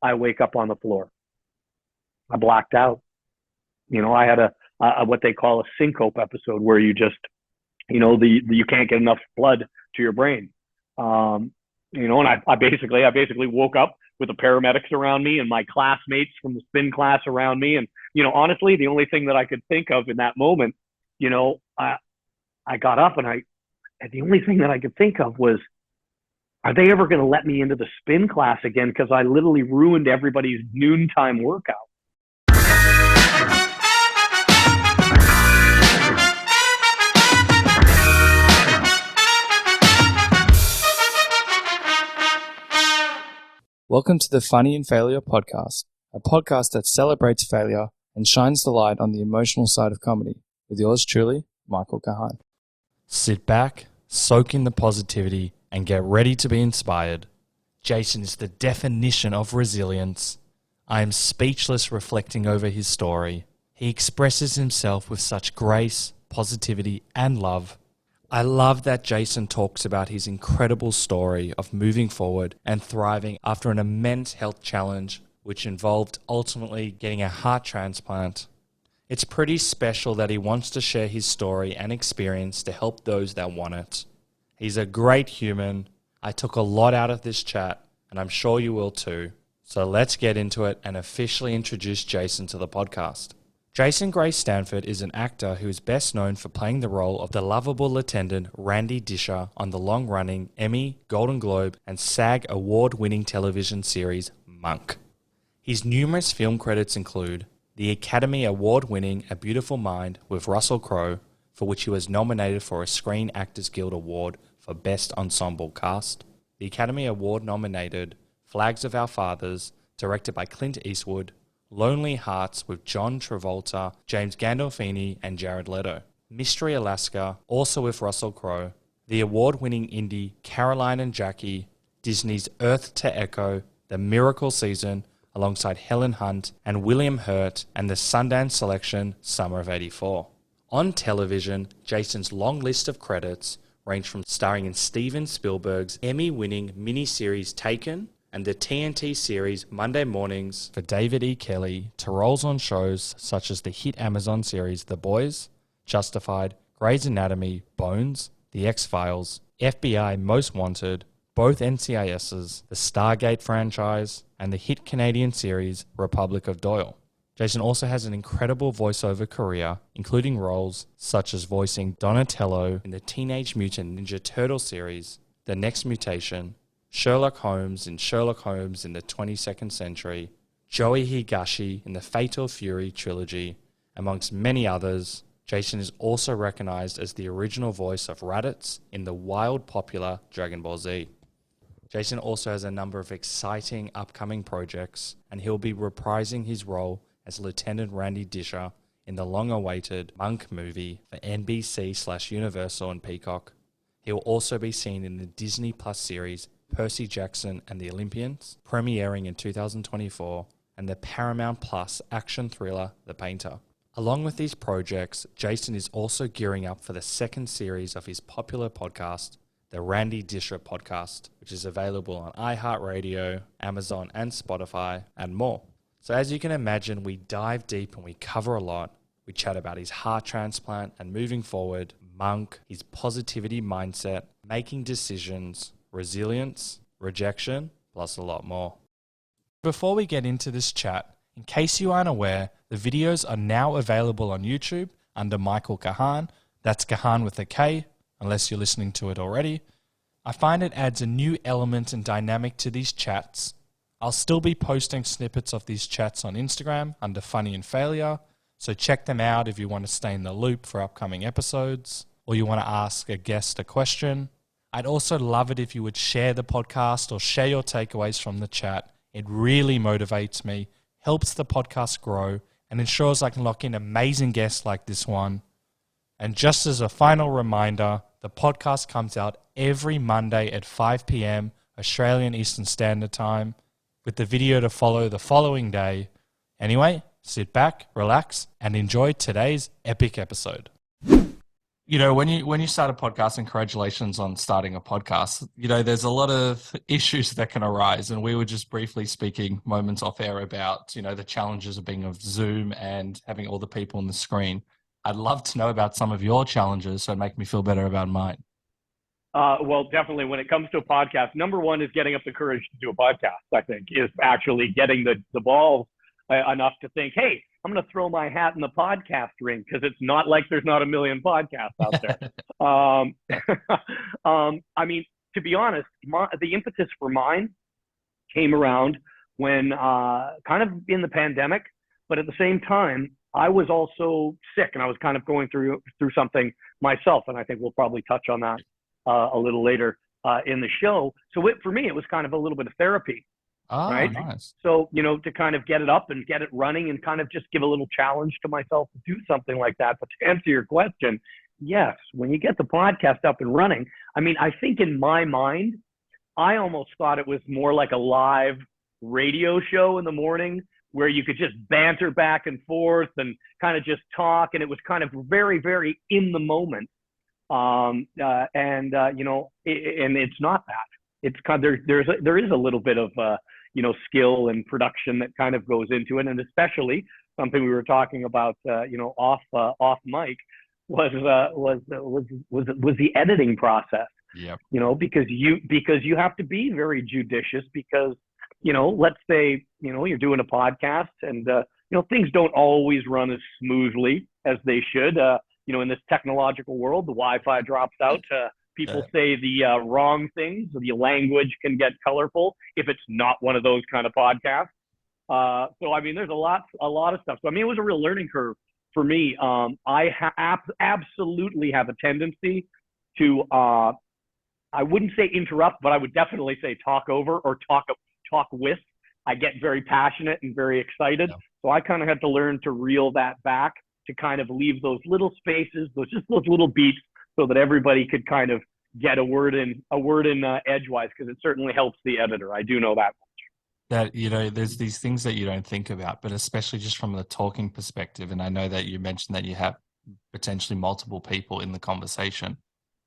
I wake up on the floor. I blacked out. I had a what they call a syncope episode where you just, you can't get enough blood to your brain. And I basically woke up with the paramedics around me and my classmates from the spin class around me. And, honestly, the only thing that I could think of in that moment, I got up and the only thing that I could think of was, are they ever going to let me into the spin class again? Because I literally ruined everybody's noontime workout. Welcome to the Funny in Failure podcast, a podcast that celebrates failure and shines the light on the emotional side of comedy, with yours truly, Michael Kahan. Sit back, soak in the positivity, and get ready to be inspired. Jason is the definition of resilience. I am speechless reflecting over his story. He expresses himself with such grace, positivity, and love. I love that Jason talks about his incredible story of moving forward and thriving after an immense health challenge, which involved ultimately getting a heart transplant. It's pretty special that he wants to share his story and experience to help those that want it. He's a great human. I took a lot out of this chat, and I'm sure you will too. So let's get into it and officially introduce Jason to the podcast. Jason Gray Stanford is an actor who is best known for playing the role of the lovable attendant Randall Disher on the long-running Emmy, Golden Globe, and SAG Award-winning television series Monk. His numerous film credits include the Academy Award-winning A Beautiful Mind with Russell Crowe, for which he was nominated for a Screen Actors Guild Award for Best Ensemble Cast, the Academy Award-nominated Flags of Our Fathers, directed by Clint Eastwood, Lonely Hearts with John Travolta, James Gandolfini and Jared Leto, Mystery Alaska, also with Russell Crowe, the award-winning indie Caroline and Jackie, Disney's Earth to Echo, The Miracle Season, alongside Helen Hunt and William Hurt, and the Sundance selection Summer of '84. On television, Jason's long list of credits range from starring in Steven Spielberg's Emmy-winning miniseries Taken, and the TNT series Monday Mornings for David E. Kelly, to roles on shows such as the hit Amazon series The Boys, Justified, Grey's Anatomy, Bones, The X-Files, FBI Most Wanted, both NCISs, the Stargate franchise, and the hit Canadian series Republic of Doyle. Jason also has an incredible voiceover career, including roles such as voicing Donatello in the Teenage Mutant Ninja Turtle series, The Next Mutation, Sherlock Holmes in Sherlock Holmes in the 22nd Century, Joey Higashi in the Fatal Fury trilogy, amongst many others. Jason is also recognized as the original voice of Raditz in the wild popular Dragon Ball Z. Jason also has a number of exciting upcoming projects, and he'll be reprising his role as Lieutenant Randall Disher in the long-awaited Monk movie for NBC/Universal and Peacock. He will also be seen in the Disney Plus series PERCY Jackson and the Olympians, premiering in 2024, and the Paramount Plus action thriller The Painter. Along with these projects, Jason is also gearing up for the second series of his popular podcast, the Randall Disher Podcast, which is available on iHeartRadio, Amazon and Spotify, and more. So as you can imagine, we dive deep and we cover a lot. We chat about his heart transplant and moving forward, Monk, his positivity mindset, making decisions, resilience, rejection, plus a lot more. Before we get into this chat, in case you aren't aware, the videos are now available on YouTube under Michael Kahan. That's Kahan with a K, unless you're listening to it already. I find it adds a new element and dynamic to these chats. I'll still be posting snippets of these chats on Instagram under Funny and Failure, so check them out if you want to stay in the loop for upcoming episodes, or you want to ask a guest a question. I'd also love it if you would share the podcast or share your takeaways from the chat. It really motivates me, helps the podcast grow, and ensures I can lock in amazing guests like this one. And just as a final reminder, the podcast comes out every Monday at 5 p.m. Australian Eastern Standard Time, with the video to follow the following day. Anyway, sit back, relax, and enjoy today's epic episode. when you start a podcast, and congratulations on starting a podcast, there's a lot of issues that can arise. And we were just briefly speaking moments off air about, the challenges of being of Zoom and having all the people on the screen. I'd love to know about some of your challenges, so it'd make me feel better about mine. Well, definitely when it comes to a podcast, number one is getting up the courage to do a podcast, I think, is actually getting the balls enough to think, hey, I'm going to throw my hat in the podcast ring, because it's not like there's not a million podcasts out there. I mean, to be honest, the impetus for mine came around when kind of in the pandemic, but at the same time, I was also sick, and I was kind of going through something myself, and I think we'll probably touch on that a little later in the show. So for me, it was kind of a little bit of therapy. Oh, right. Nice. So, to kind of get it up and get it running and kind of just give a little challenge to myself to do something like that. But to answer your question, yes, when you get the podcast up and running, I mean, I think in my mind, I almost thought it was more like a live radio show in the morning where you could just banter back and forth and kind of just talk. And it was kind of very, very in the moment. And it's not that. It's kind of, there is a little bit of, skill and production that kind of goes into it. And especially something we were talking about, off mic was the editing process. Yep. Because you have to be very judicious, because, let's say, you're doing a podcast and, things don't always run as smoothly as they should. In this technological world, the Wi-Fi drops out. People say the wrong things. The language can get colorful if it's not one of those kind of podcasts. So, I mean, there's a lot of stuff. So, I mean, it was a real learning curve for me. I absolutely have a tendency to, I wouldn't say interrupt, but I would definitely say talk over or talk with. I get very passionate and very excited. Yeah. So I kind of had to learn to reel that back, to kind of leave those little spaces, those little beats, so that everybody could kind of get a word in edgewise, because it certainly helps the editor. I do know that much. That, there's these things that you don't think about, but especially just from the talking perspective. And I know that you mentioned that you have potentially multiple people in the conversation.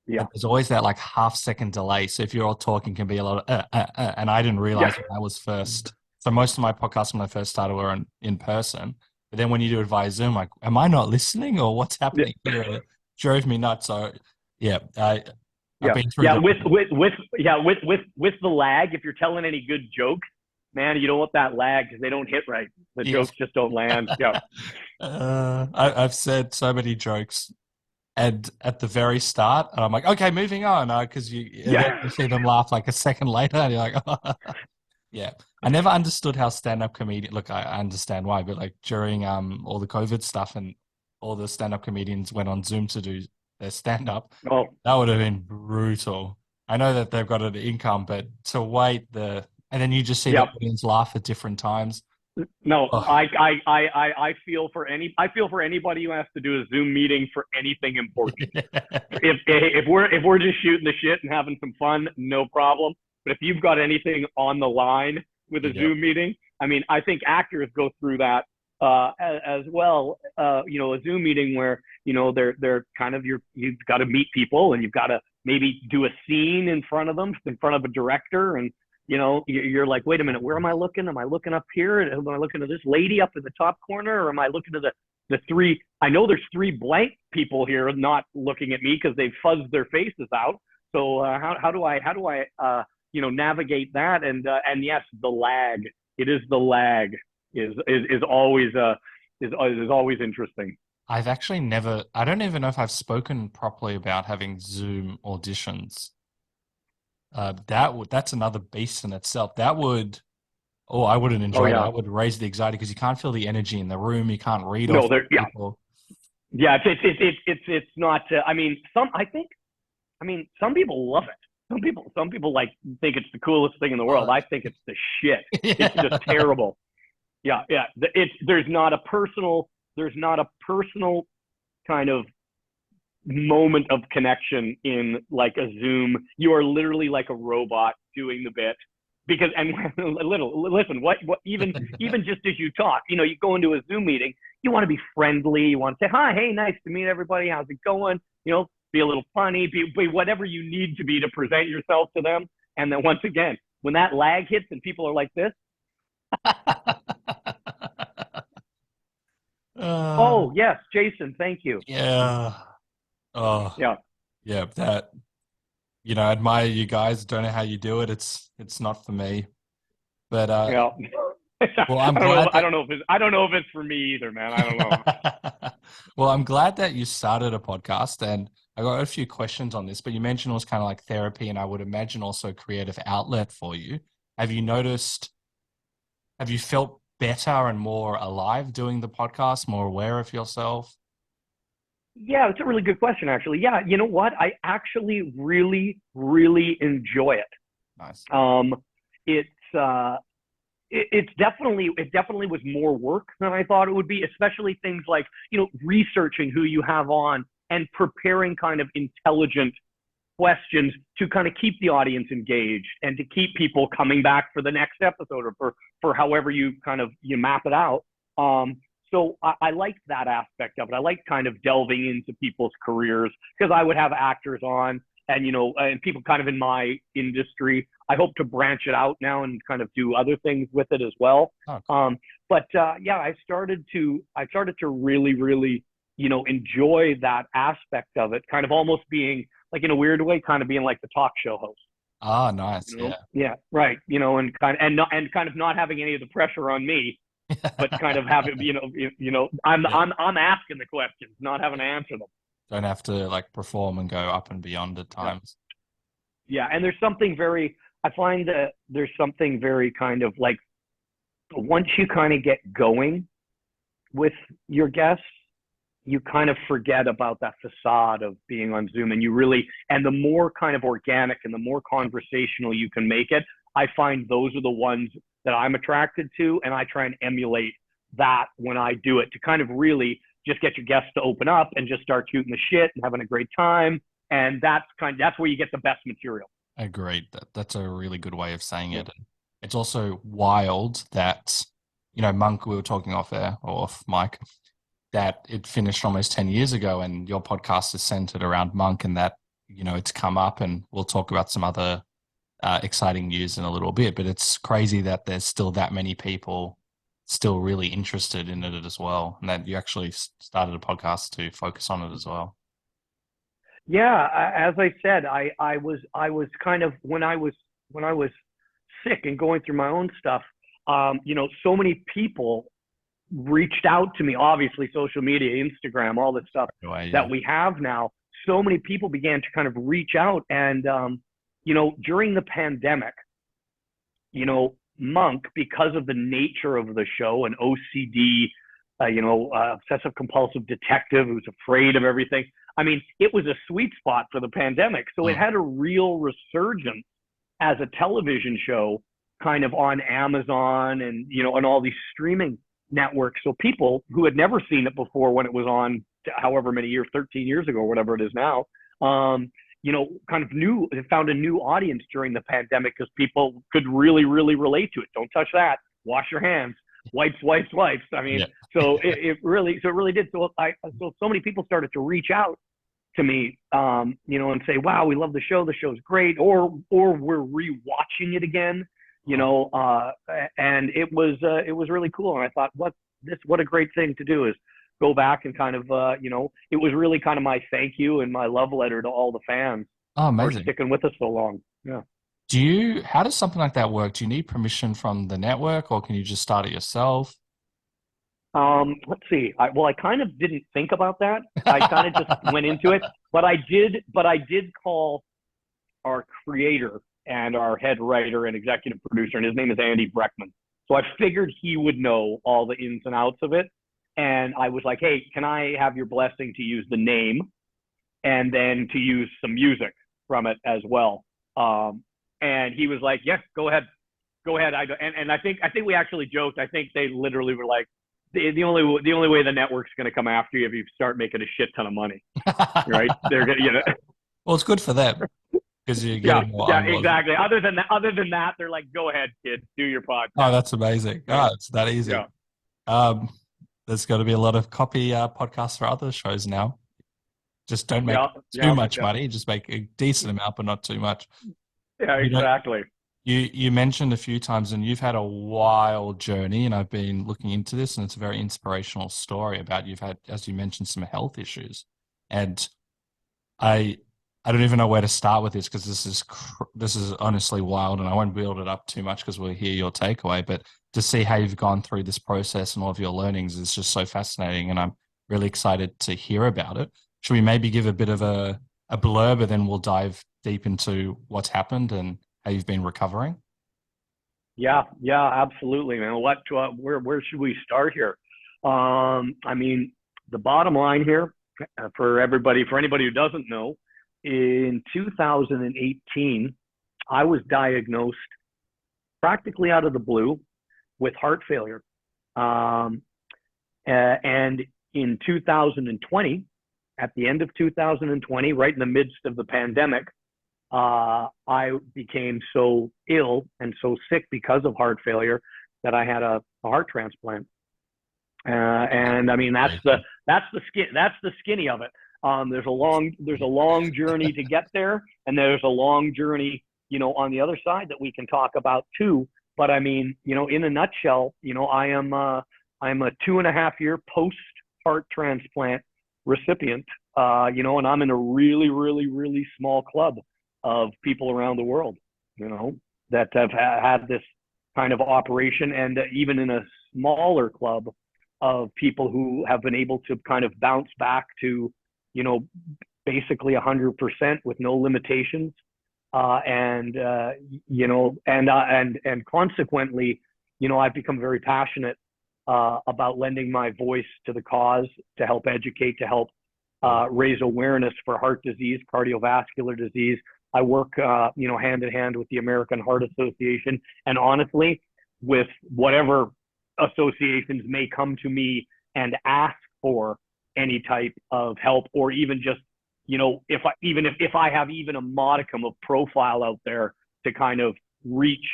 Yeah. But there's always that like half-second delay. So if you're all talking, can be a lot of, and I didn't realize when I was first. So most of my podcasts when I first started were in person. But then when you do it via Zoom, like, am I not listening, or what's happening here? And it drove me nuts. So I've been through with the lag. If you're telling any good jokes, man, you don't want that lag, because they don't hit right. The jokes just don't land. Yeah. I've said so many jokes, and at the very start, and I'm like, okay, moving on, because you see them laugh like a second later, and you're like, oh. Yeah. I never understood how stand-up comedian. Look, I understand why, but like during all the COVID stuff and all the stand-up comedians went on Zoom to do their stand-up, that would have been brutal. I know that they've got an income, but to wait and then you just see the audience laugh at different times. No, I feel for anybody who has to do a Zoom meeting for anything important. If we're just shooting the shit and having some fun, no problem. But if you've got anything on the line with a Zoom meeting, I mean, I think actors go through that as well. A Zoom meeting where, they're kind of, you've got to meet people, and you've got to maybe do a scene in front of them, in front of a director. And, you're like, wait a minute, where am I looking? Am I looking up here? Am I looking at this lady up in the top corner? Or am I looking at the three? I know there's three blank people here not looking at me because they've fuzzed their faces out. So how do I navigate that? And yes, the lag. It is the lag is always interesting. I've actually I don't even know if I've spoken properly about having Zoom auditions. That's another beast in itself. I wouldn't enjoy it. I would raise the anxiety, because you can't feel the energy in the room. You can't read off people. Yeah, it's not. Some people love it. Some people like think it's the coolest thing in the world. I think it's the shit. It's just terrible. Yeah. There's not a personal kind of moment of connection in like a Zoom. You are literally like a robot doing the bit, because listen, what even just as you talk, you go into a Zoom meeting, you want to be friendly, you want to say hi, hey, nice to meet everybody, how's it going? be a little funny, be whatever you need to be to present yourself to them. And then once again, when that lag hits and people are like this, oh yes, Jason, thank you. Yeah. Oh, Yeah. yeah. That, I admire you guys. Don't know how you do it. It's not for me. But Yeah. well, I'm glad. I don't know if it's for me either, man. I don't know. Well, I'm glad that you started a podcast, and I got a few questions on this. But you mentioned it was kind of like therapy, and I would imagine also a creative outlet for you. Have you noticed? Have you felt better and more alive doing the podcast, more aware of yourself? Yeah, it's a really good question, actually. Yeah, you know what? I actually really, really enjoy it. Nice. It definitely was more work than I thought it would be, especially things like, researching who you have on and preparing kind of intelligent questions to kind of keep the audience engaged and to keep people coming back for the next episode or for however you map it out. So I liked that aspect of it. I liked kind of delving into people's careers because I would have actors on and, and people kind of in my industry. I hope to branch it out now and kind of do other things with it as well. Oh, cool. Yeah, I started to really, really, enjoy that aspect of it, kind of almost being like, in a weird way, kind of being like the talk show host. Ah, nice. Yeah. Yeah. Right. And kind of not having any of the pressure on me, but kind of having, I'm asking the questions, not having to answer them. Don't have to like perform and go up and beyond at times. Yeah. And I find that there's something very kind of like, once you kind of get going with your guests, you kind of forget about that facade of being on Zoom, and the more kind of organic and the more conversational you can make it, I find those are the ones that I'm attracted to, and I try and emulate that when I do it to kind of really just get your guests to open up and just start shooting the shit and having a great time, and that's where you get the best material. Agreed. That's a really good way of saying it. It's also wild that, Monk, we were talking off air or off mic, that it finished almost 10 years ago, and your podcast is centered around Monk, and that, it's come up, and we'll talk about some other exciting news in a little bit, but it's crazy that there's still that many people still really interested in it as well, and that you actually started a podcast to focus on it as well. Yeah, as I said, I was kind of, when I was sick and going through my own stuff, so many people reached out to me, obviously social media, Instagram, all this stuff that we have now. So many people began to kind of reach out, and during the pandemic, Monk, because of the nature of the show, an OCD, obsessive compulsive detective who's afraid of everything. I mean, it was a sweet spot for the pandemic. So it had a real resurgence as a television show kind of on Amazon and, and all these streaming networks. So people who had never seen it before when it was on however many years, 13 years ago, or whatever it is now, kind of found a new audience during the pandemic because people could really, really relate to it. Don't touch that. Wash your hands. Wipes. I mean, yeah. So it really did. So so many people started to reach out to me, and say, "Wow, we love the show. The show's great," or we're rewatching it again, and it was really cool. And I thought, what a great thing to do is go back and kind of, it was really kind of my thank you and my love letter to all the fans for sticking with us so long. Yeah. How does something like that work? Do you need permission from the network, or can you just start it yourself? Let's see. I kind of didn't think about that. I kind of just went into it, but I did call our creator and our head writer and executive producer, and his name is Andy Breckman. So I figured he would know all the ins and outs of it. And I was like, hey, can I have your blessing to use the name and then to use some music from it as well? And he was like, yes, go ahead. And I think we actually joked. I think they literally were like, the only way the network's going to come after you if you start making a shit ton of money, right? They're gonna, Well, it's good for them because you get more. Yeah, exactly. Other than that, they're like, go ahead, kid, do your podcast. Oh, that's amazing. Oh, it's that easy. Yeah. There's got to be a lot of copy podcasts for other shows now. Just don't make too much money. Just make a decent amount, but not too much. Yeah, exactly. You mentioned a few times, and you've had a wild journey, and I've been looking into this, and it's a very inspirational story about you've had, as you mentioned, some health issues, and I don't even know where to start with this because this is honestly wild, and I won't build it up too much because we'll hear your takeaway. But to see how you've gone through this process and all of your learnings is just so fascinating, and I'm really excited to hear about it. Should we maybe give a bit of a blurb, and then we'll dive deep into what's happened and how you've been recovering? Yeah, absolutely, man. Where should we start here? I mean, the bottom line here for anybody who doesn't know, in 2018, I was diagnosed practically out of the blue with heart failure. And in 2020, at the end of 2020, right in the midst of the pandemic, I became so ill and so sick because of heart failure that I had a heart transplant. And I mean, that's the skinny of it. There's a long journey to get there, and there's a long journey, on the other side that we can talk about too. But I mean, in a nutshell, I'm a 2.5 year post heart transplant recipient, and I'm in a really, really, really small club of people around the world, that have had this kind of operation, and even in a smaller club of people who have been able to kind of bounce back to, basically 100% with no limitations. And consequently, I've become very passionate about lending my voice to the cause, to help educate, to help raise awareness for heart disease, cardiovascular disease. I work, hand in hand with the American Heart Association, and honestly, with whatever associations may come to me and ask for any type of help, or even just, if I have even a modicum of profile out there to kind of reach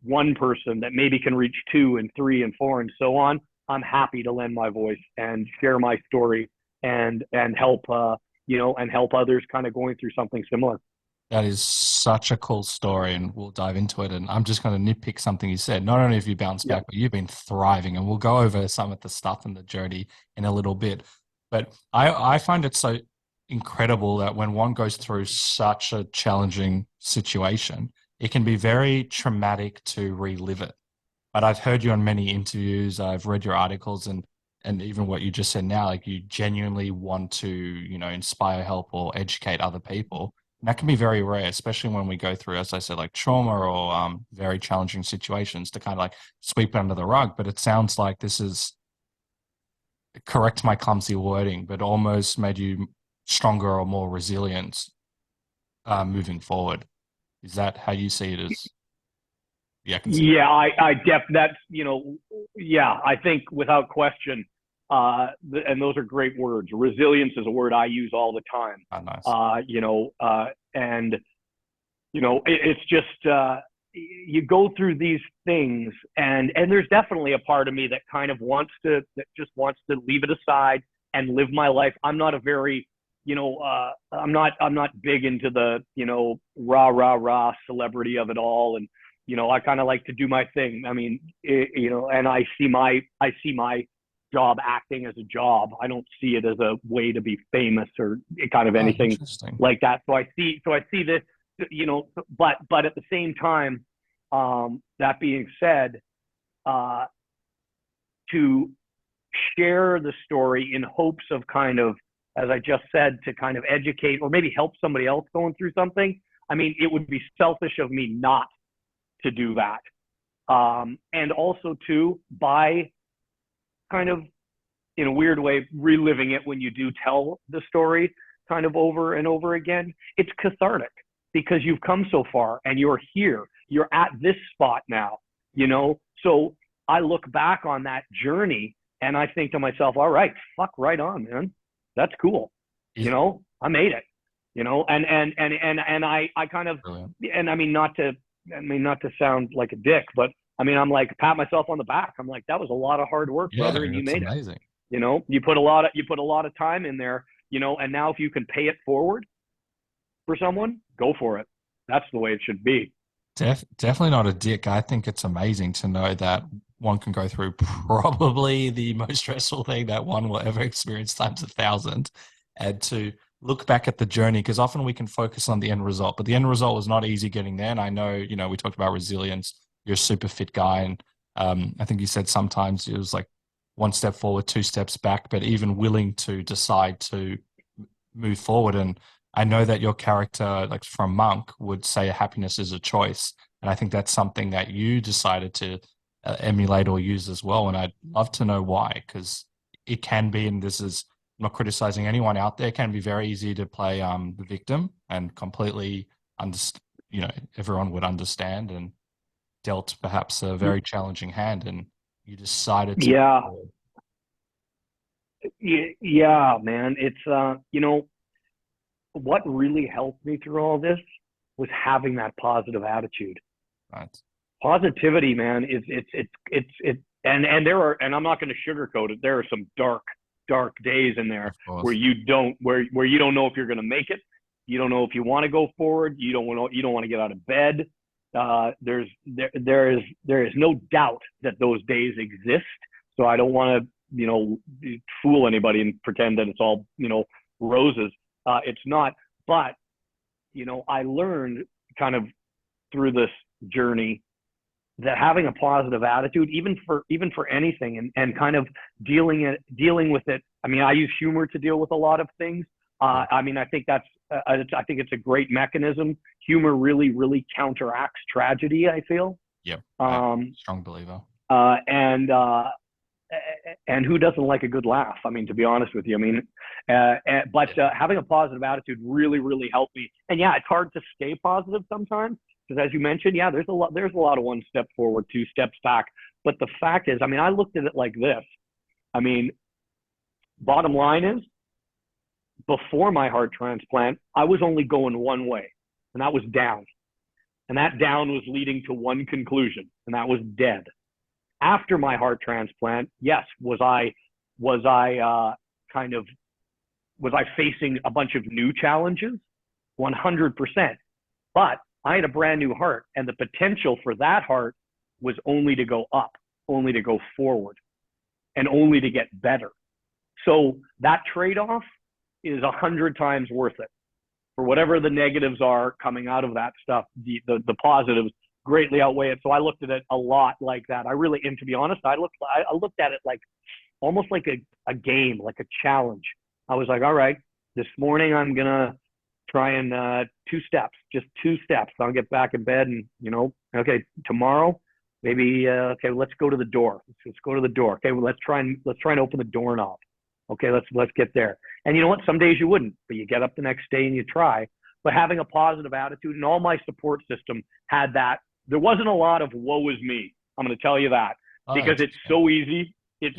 one person that maybe can reach 2 and 3 and 4 and so on, I'm happy to lend my voice and share my story and help, and help others kind of going through something similar. That is such a cool story, and we'll dive into it. And I'm just going to nitpick something you said. Not only have you bounced back, but you've been thriving, and we'll go over some of the stuff and the journey in a little bit. But I find it so incredible that when one goes through such a challenging situation, it can be very traumatic to relive it. But I've heard you on many interviews, I've read your articles, and even what you just said now, like you genuinely want to, inspire, help, or educate other people. And that can be very rare, especially when we go through, as I said, like trauma or very challenging situations, to kind of like sweep it under the rug. But it sounds like this is, correct my clumsy wording, but almost made you stronger or more resilient moving forward. Is that how you see it as? Yeah, I think without question, and those are great words. Resilience is a word I use all the time. Oh, nice. It's just, you go through these things, and there's definitely a part of me that kind of just wants to leave it aside and live my life. I'm not a very, I'm not big into the, rah celebrity of it all. And, I kind of like to do my thing. I mean, and I see my job acting as a job. I don't see it as a way to be famous or kind of anything like that. So I see this, but at the same time, that being said, to share the story in hopes of kind of, as I just said, to kind of educate or maybe help somebody else going through something. I mean, it would be selfish of me not to do that. And also too, by kind of, in a weird way, reliving it when you do tell the story kind of over and over again, it's cathartic because you've come so far and you're here. You're at this spot now, So I look back on that journey and I think to myself, all right, fuck right on, man. That's cool. Yeah. I made it, and I kind of, brilliant. And I mean, not to sound like a dick, but I mean, I'm like, pat myself on the back. I'm like, that was a lot of hard work, brother. And you made amazing. it. You put a lot of time in there, and now if you can pay it forward for someone, go for it. That's the way it should be. Definitely not a dick. I think it's amazing to know that one can go through probably the most stressful thing that one will ever experience times 1,000, and to look back at the journey, because often we can focus on the end result, but the end result was not easy getting there. And I know, we talked about resilience. You're a super fit guy, and I think you said sometimes it was like one step forward, two steps back, but even willing to decide to move forward. And I know that your character, like from Monk, would say happiness is a choice. And I think that's something that you decided to emulate or use as well. And I'd love to know why, because it can be, and this is not criticizing anyone out there, it can be very easy to play the victim and completely everyone would understand, and dealt perhaps a very challenging hand, and you decided to. Yeah, man. It's, what really helped me through all this was having that positive attitude. Right. Positivity, man, and there are, and I'm not going to sugarcoat it, there are some dark days in there where you don't know if you're going to make it. You don't know if you want to go forward. You don't want to get out of bed. There is no doubt that those days exist. So I don't want to, fool anybody and pretend that it's all, roses. It's not, but, I learned kind of through this journey that having a positive attitude, even for anything, and kind of dealing with it. I mean, I use humor to deal with a lot of things. I think I think it's a great mechanism. Humor really, really counteracts tragedy, I feel. Yep. Strong believer. And who doesn't like a good laugh? I mean, to be honest with you, but having a positive attitude really, really helped me. And yeah, it's hard to stay positive sometimes, because as you mentioned, there's a lot of one step forward, two steps back. But the fact is, I looked at it like this. Bottom line is, before my heart transplant, I was only going one way, and that was down. And that down was leading to one conclusion, and that was dead. After my heart transplant, yes, was I facing a bunch of new challenges? 100%. But I had a brand new heart, and the potential for that heart was only to go up, only to go forward, and only to get better. So that trade-off is 100 times worth it. For whatever the negatives are coming out of that stuff, the positives greatly outweigh it. So I looked at it a lot like that. And to be honest, I looked at it like almost like a game, like a challenge. I was like, all right, this morning I'm gonna try and just two steps. I'll get back in bed, and okay, tomorrow maybe okay, let's go to the door. Let's go to the door. Okay, well, let's try and open the doorknob. Okay, let's get there. And you know what? Some days you wouldn't, but you get up the next day and you try. But having a positive attitude, and all my support system had that. There wasn't a lot of woe is me. I'm going to tell you that, because it's so easy. It's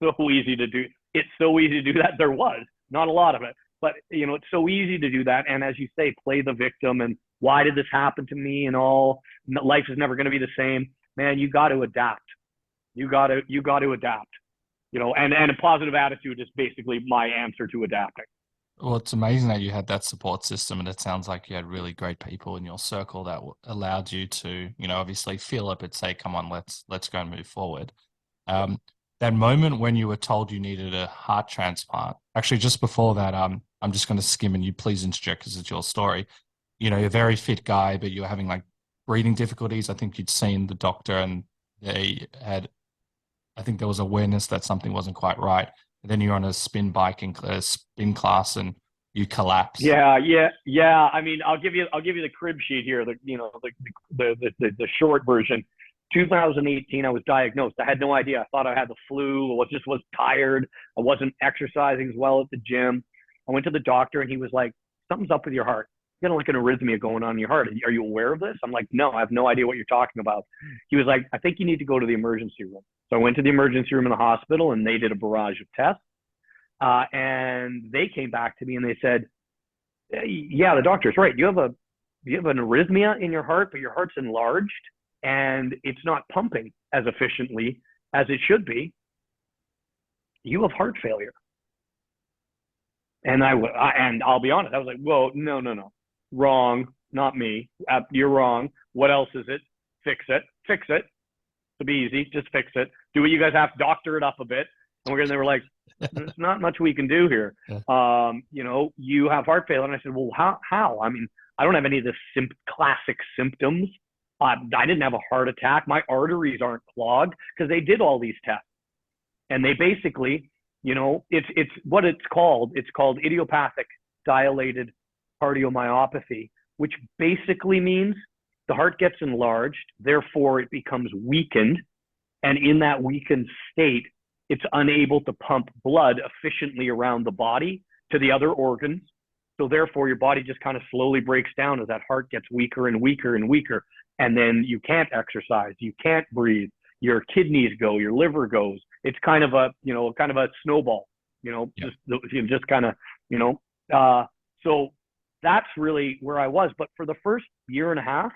so easy to do. It's so easy to do that. There was not a lot of it, but it's so easy to do that. And as you say, play the victim and why did this happen to me, and all life is never going to be the same. Man, you got to adapt. You got to adapt. And a positive attitude is basically my answer to adapting. Well, it's amazing that you had that support system, and it sounds like you had really great people in your circle that allowed you to, obviously feel up and say, "Come on, let's go and move forward." That moment when you were told you needed a heart transplant. Actually, just before that, I'm just going to skim, and you please interject because it's your story. You're a very fit guy, but you were having like breathing difficulties. I think you'd seen the doctor, and they had. I think there was awareness that something wasn't quite right. And then you're on a spin bike in spin class, and you collapse. Yeah. I'll give you the crib sheet here. The short version. 2018, I was diagnosed. I had no idea. I thought I had the flu. I was tired. I wasn't exercising as well at the gym. I went to the doctor, and he was like, "Something's up with your heart. You got like an arrhythmia going on in your heart. Are you aware of this?" I'm like, "No, I have no idea what you're talking about." He was like, "I think you need to go to the emergency room." So I went to the emergency room in the hospital, and they did a barrage of tests. And they came back to me and they said, "Yeah, the doctor's right. You have an arrhythmia in your heart, but your heart's enlarged and it's not pumping as efficiently as it should be. You have heart failure." And I'll be honest, I was like, whoa, no, wrong, not me. You're wrong. What else is it? Fix it. To be easy, just fix it. Do what you guys have, doctor it up a bit. And they were like, there's not much we can do here. Yeah. You have heart failure. And I said, well, how? I mean, I don't have any of the classic symptoms. I didn't have a heart attack. My arteries aren't clogged because they did all these tests. And they basically, it's what it's called. It's called idiopathic dilated cardiomyopathy, which basically means the heart gets enlarged, therefore it becomes weakened. And in that weakened state, it's unable to pump blood efficiently around the body to the other organs. So therefore your body just kind of slowly breaks down as that heart gets weaker and weaker and weaker. And then you can't exercise, you can't breathe, your kidneys go, your liver goes. It's kind of a snowball, just kind of, so that's really where I was. But for the first year and a half,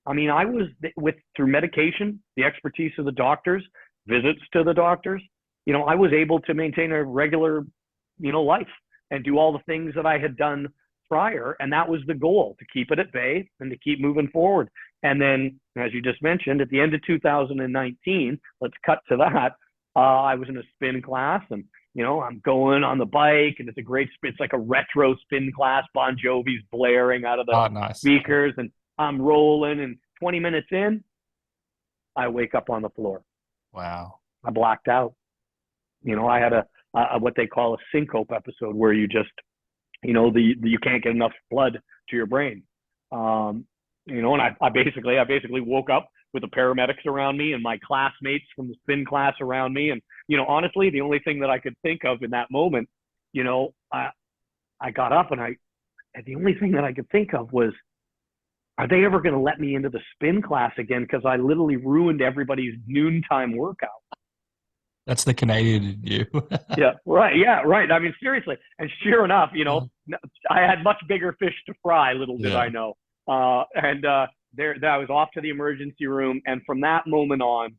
I mean, I was through medication, the expertise of the doctors, visits to the doctors, I was able to maintain a regular, life and do all the things that I had done prior. And that was the goal, to keep it at bay and to keep moving forward. And then, as you just mentioned, at the end of 2019, let's cut to that. I was in a spin class and, I'm going on the bike and it's like a retro spin class. Bon Jovi's blaring out of the speakers and I'm rolling, and 20 minutes in, I wake up on the floor. Wow. I blacked out. I had a what they call a syncope episode where you just, you can't get enough blood to your brain. And I basically woke up with the paramedics around me and my classmates from the spin class around me. And, honestly, the only thing that I could think of in that moment, I got up and the only thing that I could think of was, are they ever going to let me into the spin class again? Because I literally ruined everybody's noontime workout. That's the Canadian in you. Yeah, right. Yeah, right. I mean, seriously. And sure enough, I had much bigger fish to fry, little did I know. There I was off to the emergency room. And from that moment on,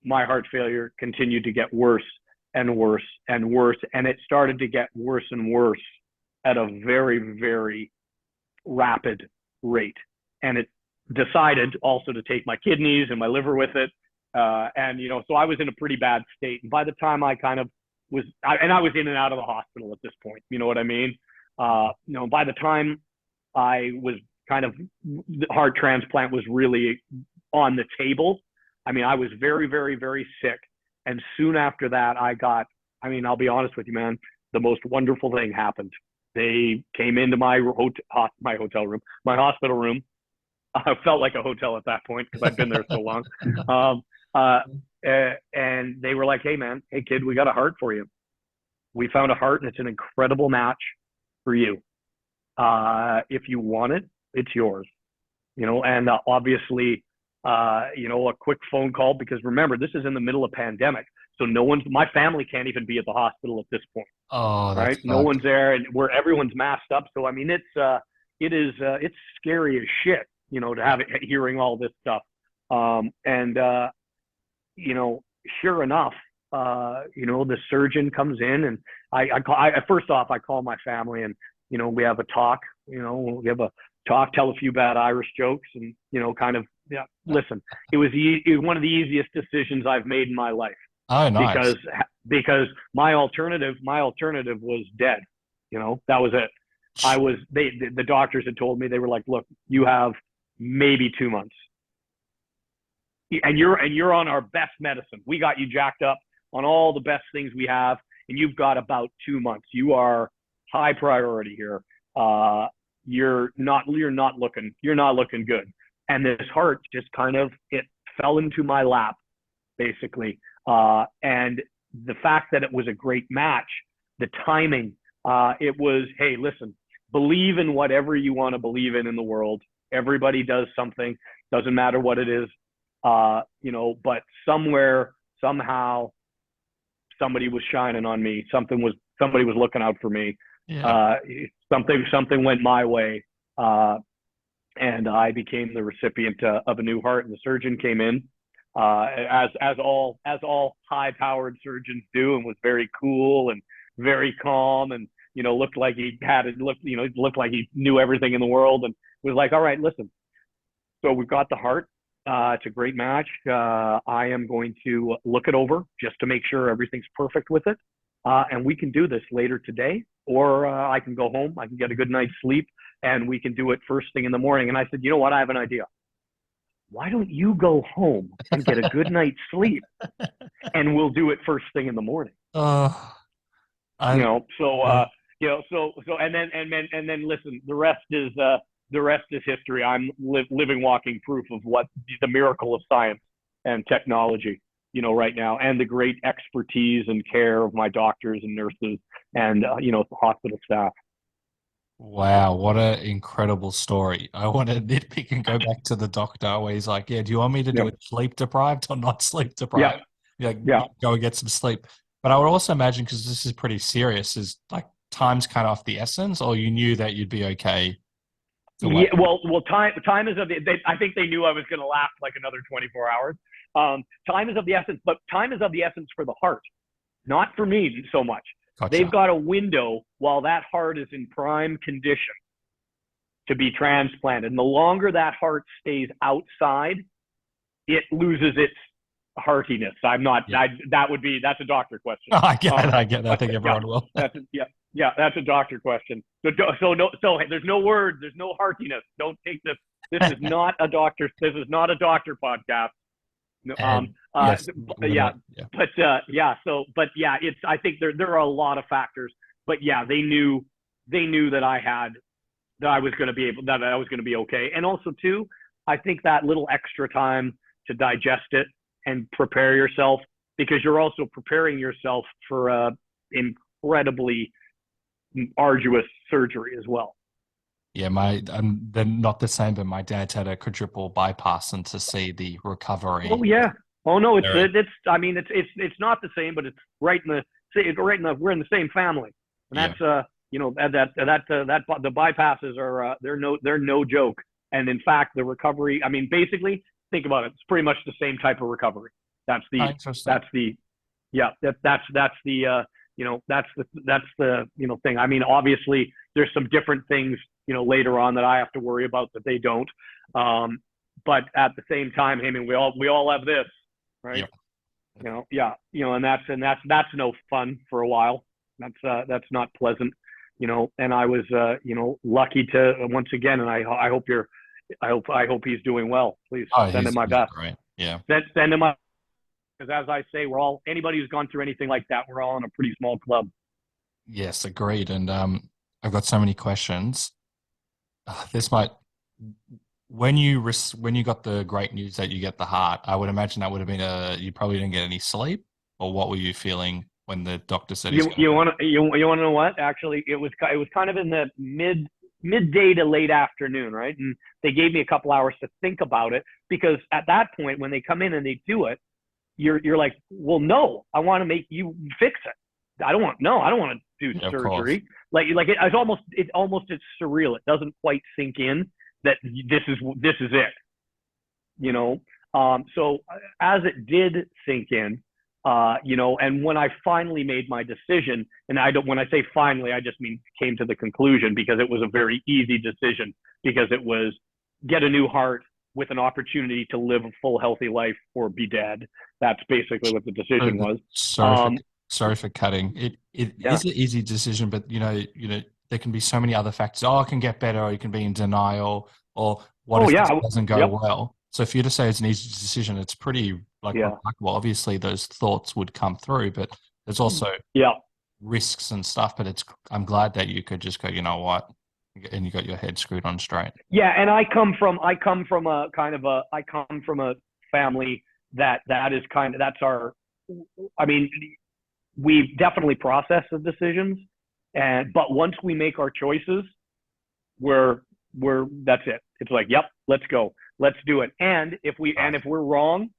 my heart failure continued to get worse and worse and worse. And it started to get worse and worse at a very, very rapid rate. And it decided also to take my kidneys and my liver with it. So I was in a pretty bad state. And by the time I kind of was, I was in and out of the hospital at this point, you know what I mean? By the time I was the heart transplant was really on the table. I mean, I was very, very, very sick. And soon after that, I'll be honest with you, man, the most wonderful thing happened. They came into my hotel room, my hospital room. I felt like a hotel at that point because I'd been there so long. And they were like, hey, kid, we got a heart for you. We found a heart and it's an incredible match for you. If you want it, it's yours. And obviously, a quick phone call, because remember, this is in the middle of pandemic. So my family can't even be at the hospital at this point. Oh, that's right. fucked. No one's there, and where everyone's masked up. So, I mean, it's scary as shit, to have it, hearing all this stuff. Sure enough, the surgeon comes in, and first off, I call my family, and, we have a talk, tell a few bad Irish jokes, and, listen, it was one of the easiest decisions I've made in my life. Oh, nice. Because my alternative was dead. That was it. The doctors had told me, they were like, look, you have maybe 2 months. And you're on our best medicine. We got you jacked up on all the best things we have, and you've got about 2 months. You are high priority here. You're not looking good. And this heart just it fell into my lap, basically. And the fact that it was a great match, the timing, it was, hey, listen, believe in whatever you want to believe in the world. Everybody does something, doesn't matter what it is, but somewhere, somehow, somebody was shining on me. Somebody was looking out for me. Yeah. Something went my way. And I became the recipient of a new heart, and the surgeon came in, as all high-powered surgeons do, and was very cool and very calm, and looked like he had it, looked like he knew everything in the world, and was like, all right, listen. So we've got the heart. It's a great match. I am going to look it over just to make sure everything's perfect with it. And we can do this later today, or I can go home. I can get a good night's sleep, and we can do it first thing in the morning. And I said, you know what? I have an idea. Why don't you go home and get a good night's sleep, and we'll do it first thing in the morning. Oh, and then listen, the rest is history. I'm living, walking proof of what the miracle of science and technology, right now, and the great expertise and care of my doctors and nurses and, hospital staff. Wow, what an incredible story. I want to nitpick and go back to the doctor where he's like, yeah, do you want me to do it sleep deprived or not sleep deprived? Go and get some sleep. But I would also imagine, because this is pretty serious, is like time's kind of off the essence, or you knew that you'd be okay? Yeah, well, time is of the. I think they knew I was going to last like another 24 hours. Time is of the essence, but time is of the essence for the heart, not for me so much. Gotcha. They've got a window while that heart is in prime condition to be transplanted, and the longer that heart stays outside, it loses its heartiness. I'm not. Yeah. That's a doctor question. I get that. I think everyone will. That's a doctor question. So there's no words, there's no heartiness. Don't take this. This is not a doctor. This is not a doctor podcast. Yes, it's. I think there are a lot of factors, but yeah, they knew that I was going to be okay, and also too, I think that little extra time to digest it and prepare yourself, because you're also preparing yourself for incredibly arduous surgery as well. Yeah, they're not the same, but my dad's had a quadruple bypass, and to see the recovery. Oh yeah. Oh no, it's not the same, but it's we're in the same family, and that's the bypasses are they're no joke, and in fact the recovery. I mean, basically, think about it. It's pretty much the same type of recovery. That's the thing. I mean, obviously there's some different things, later on that I have to worry about that they don't. But at the same time, I mean, we all have this, right? Yep. And that's no fun for a while. That's not pleasant, and I was, lucky to, once again, and I hope he's doing well. Please send him my best. Great. Yeah. Send him my, because as I say, anybody who's gone through anything like that, we're all in a pretty small club. Yes, agreed. And I've got so many questions. When you got the great news that you get the heart, I would imagine that would have been you probably didn't get any sleep, or what were you feeling when the doctor said you want to know what? Actually, it was kind of in the midday to late afternoon, right? And they gave me a couple hours to think about it, because at that point when they come in and they do it, you're like, well, no, I want to make you fix it. I don't want to do surgery. It's surreal. It doesn't quite sink in that this is it, so as it did sink in, and when I finally made my decision, and when I say finally, I just mean came to the conclusion, because it was a very easy decision, because it was get a new heart with an opportunity to live a full, healthy life or be dead. That's basically what the decision was. Sorry for cutting. It is an easy decision, but there can be so many other factors. Oh, it can get better, or you can be in denial, or what if it doesn't go well? So for you to say it's an easy decision, it's pretty remarkable. Obviously, those thoughts would come through, but there's also risks and stuff. But I'm glad that you could just go, you know what, and you got your head screwed on straight. Yeah, and I come from a family that is that's our. I mean, we definitely process the decisions, but once we make our choices, that's it. It's like, yep, let's go, let's do it. And if we're wrong,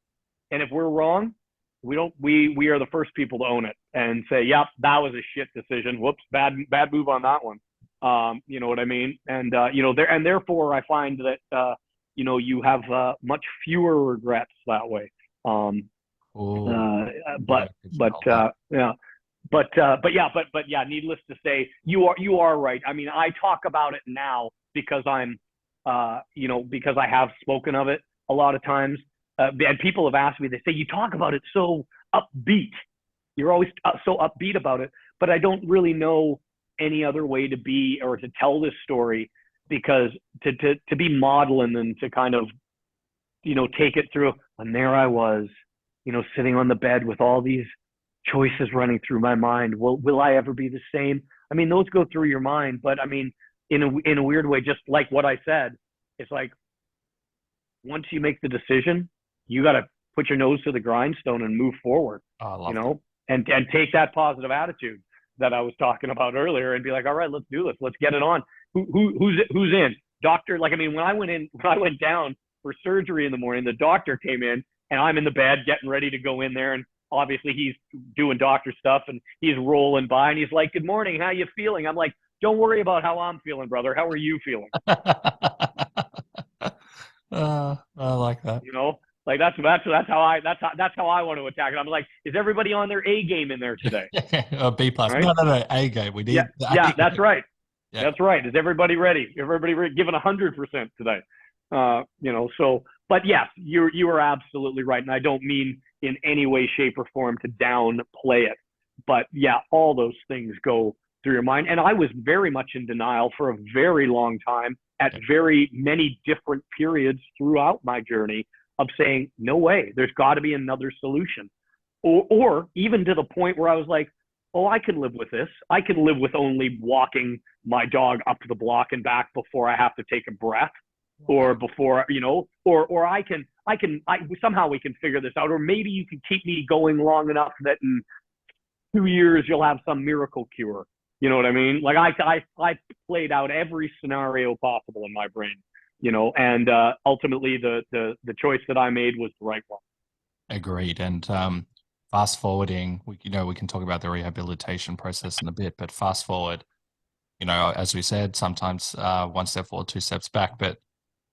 we are the first people to own it and say, yep, that was a shit decision. Whoops, bad move on that one. You know what I mean? And therefore I find that you have much fewer regrets that way. yeah, needless to say, you are right. I mean, I talk about it now because because I have spoken of it a lot of times. And people have asked me, they say, you talk about it so upbeat. You're always so upbeat about it, but I don't really know any other way to be or to tell this story, because to be maudlin and to kind of, take it through. And there I was, sitting on the bed with all these choices running through my mind. Will I ever be the same? I mean, those go through your mind, but I mean, in a weird way, just like what I said, it's like, once you make the decision, you got to put your nose to the grindstone and move forward, Oh, I love that. and take that positive attitude that I was talking about earlier and be like, all right, let's do this. Let's get it on. Who's in? Doctor, like, I mean, when I went down for surgery in the morning, the doctor came in and I'm in the bed getting ready to go in there, and obviously he's doing doctor stuff and he's rolling by and he's like, good morning, how you feeling? I'm like, don't worry about how I'm feeling, brother. How are you feeling? I like that. Like that's how I want to attack it. I'm like, is everybody on their A game in there today? B plus. Right? No, A game. We need. Yeah, that's right. Yeah. That's right. Is everybody ready? Everybody giving 100% today? So, but yes, you are absolutely right, and I don't mean in any way, shape, or form to downplay it, but yeah, all those things go through your mind, and I was very much in denial for a very long time at very many different periods throughout my journey of saying, no way, there's got to be another solution, or even to the point where I was like, oh, I can live with this. I can live with only walking my dog up the block and back before I have to take a breath, or before, or I somehow we can figure this out, or maybe you can keep me going long enough that in 2 years you'll have some miracle cure. You know what I mean? Like I played out every scenario possible in my brain, and ultimately the choice that I made was the right one. Agreed. And fast forwarding, we can talk about the rehabilitation process in a bit, but fast forward, as we said, sometimes one step forward, two steps back, but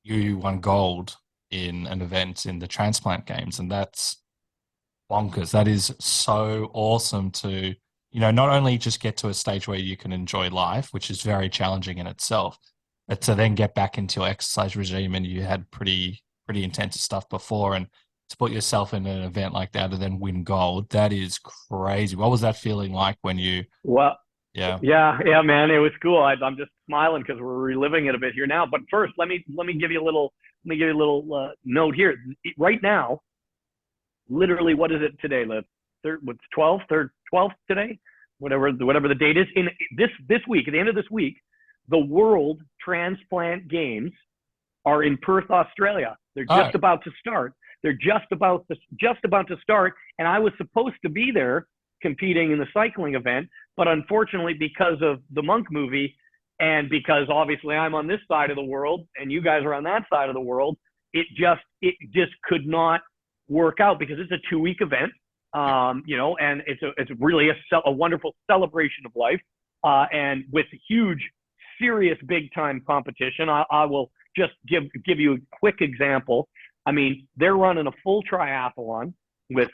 you won gold in an event in the transplant games, and that's bonkers. That is so awesome to, not only just get to a stage where you can enjoy life, which is very challenging in itself, but to then get back into your exercise regime, and you had pretty intense stuff before, and to put yourself in an event like that and then win gold, that is crazy. What was that feeling like when you? Well, yeah, man, it was cool. I'm just smiling because we're reliving it a bit here now. But first, let me give you a little note here. Right now, literally, what is it today? What's 12th today? Whatever the date is. In this week, at the end of this week, the World Transplant Games are in Perth, Australia. They're just about to start. They're just about to start, and I was supposed to be there competing in the cycling event, but unfortunately, because of the Monk movie, and because obviously I'm on this side of the world and you guys are on that side of the world, it just could not work out, because it's a 2-week event, and it's really a wonderful celebration of life, and with huge, serious, big time competition. I will just give you a quick example. I mean, they're running a full triathlon with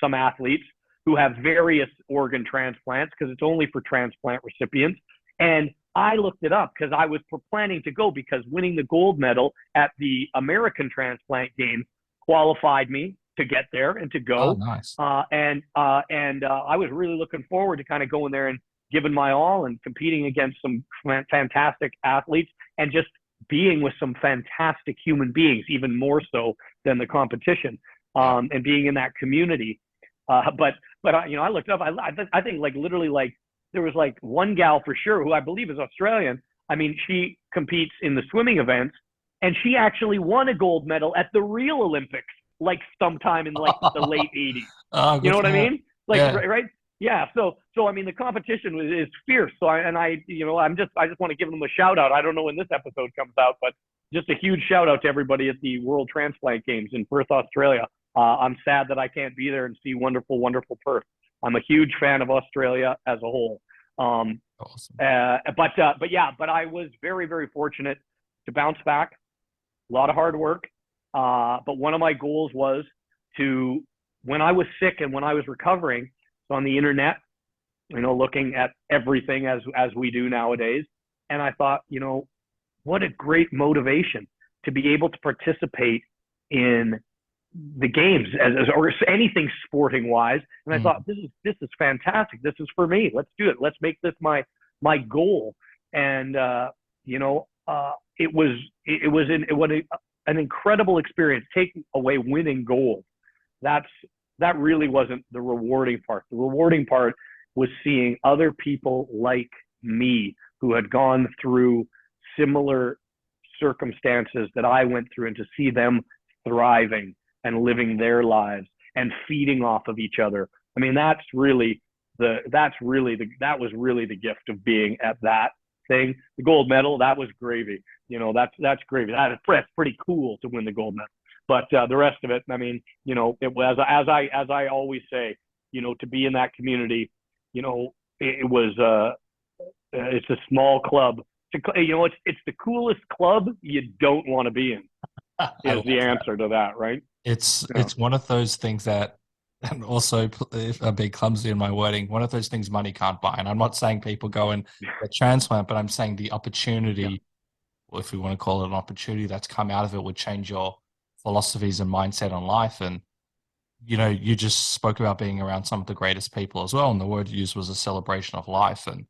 some athletes who have various organ transplants, because it's only for transplant recipients. And I looked it up because I was planning to go, because winning the gold medal at the American Transplant Games qualified me to get there and to go. Oh, nice. And I was really looking forward to kind of going there and giving my all and competing against some fantastic athletes and just being with some fantastic human beings, even more so than the competition, and being in that community. But I looked up. I think literally there was one gal for sure who I believe is Australian. I mean, she competes in the swimming events, and she actually won a gold medal at the real Olympics, sometime in the late 80s. Oh, you know what I mean? Yeah. Right? Yeah. So I mean, the competition is fierce. So I just want to give them a shout out. I don't know when this episode comes out, but just a huge shout out to everybody at the World Transplant Games in Perth, Australia. I'm sad that I can't be there and see wonderful, wonderful Perth. I'm a huge fan of Australia as a whole. Awesome. But I was very, very fortunate to bounce back. A lot of hard work. But one of my goals was when I was sick and when I was recovering, so on the internet, looking at everything as we do nowadays. And I thought, what a great motivation to be able to participate in the games or anything sporting wise. And I thought, this is fantastic. This is for me. Let's do it. Let's make this my goal. And it was an incredible experience. Taking away winning gold, that really wasn't the rewarding part. The rewarding part was seeing other people like me who had gone through similar circumstances that I went through, and to see them thriving and living their lives and feeding off of each other. I mean, that was really the gift of being at that thing. The gold medal, that was gravy. That's gravy. That's pretty cool to win the gold medal. But the rest of it, I mean, it was, as I always say, to be in that community, it was it's a small club. It's the coolest club you don't want to be in. Is the answer to that, right? It's one of those things that, and also if I'm being clumsy in my wording, one of those things money can't buy. And I'm not saying people go and get transplant, but I'm saying the opportunity, or if we want to call it an opportunity that's come out of it, would change your philosophies and mindset on life. And you just spoke about being around some of the greatest people as well, and the word you used was a celebration of life. And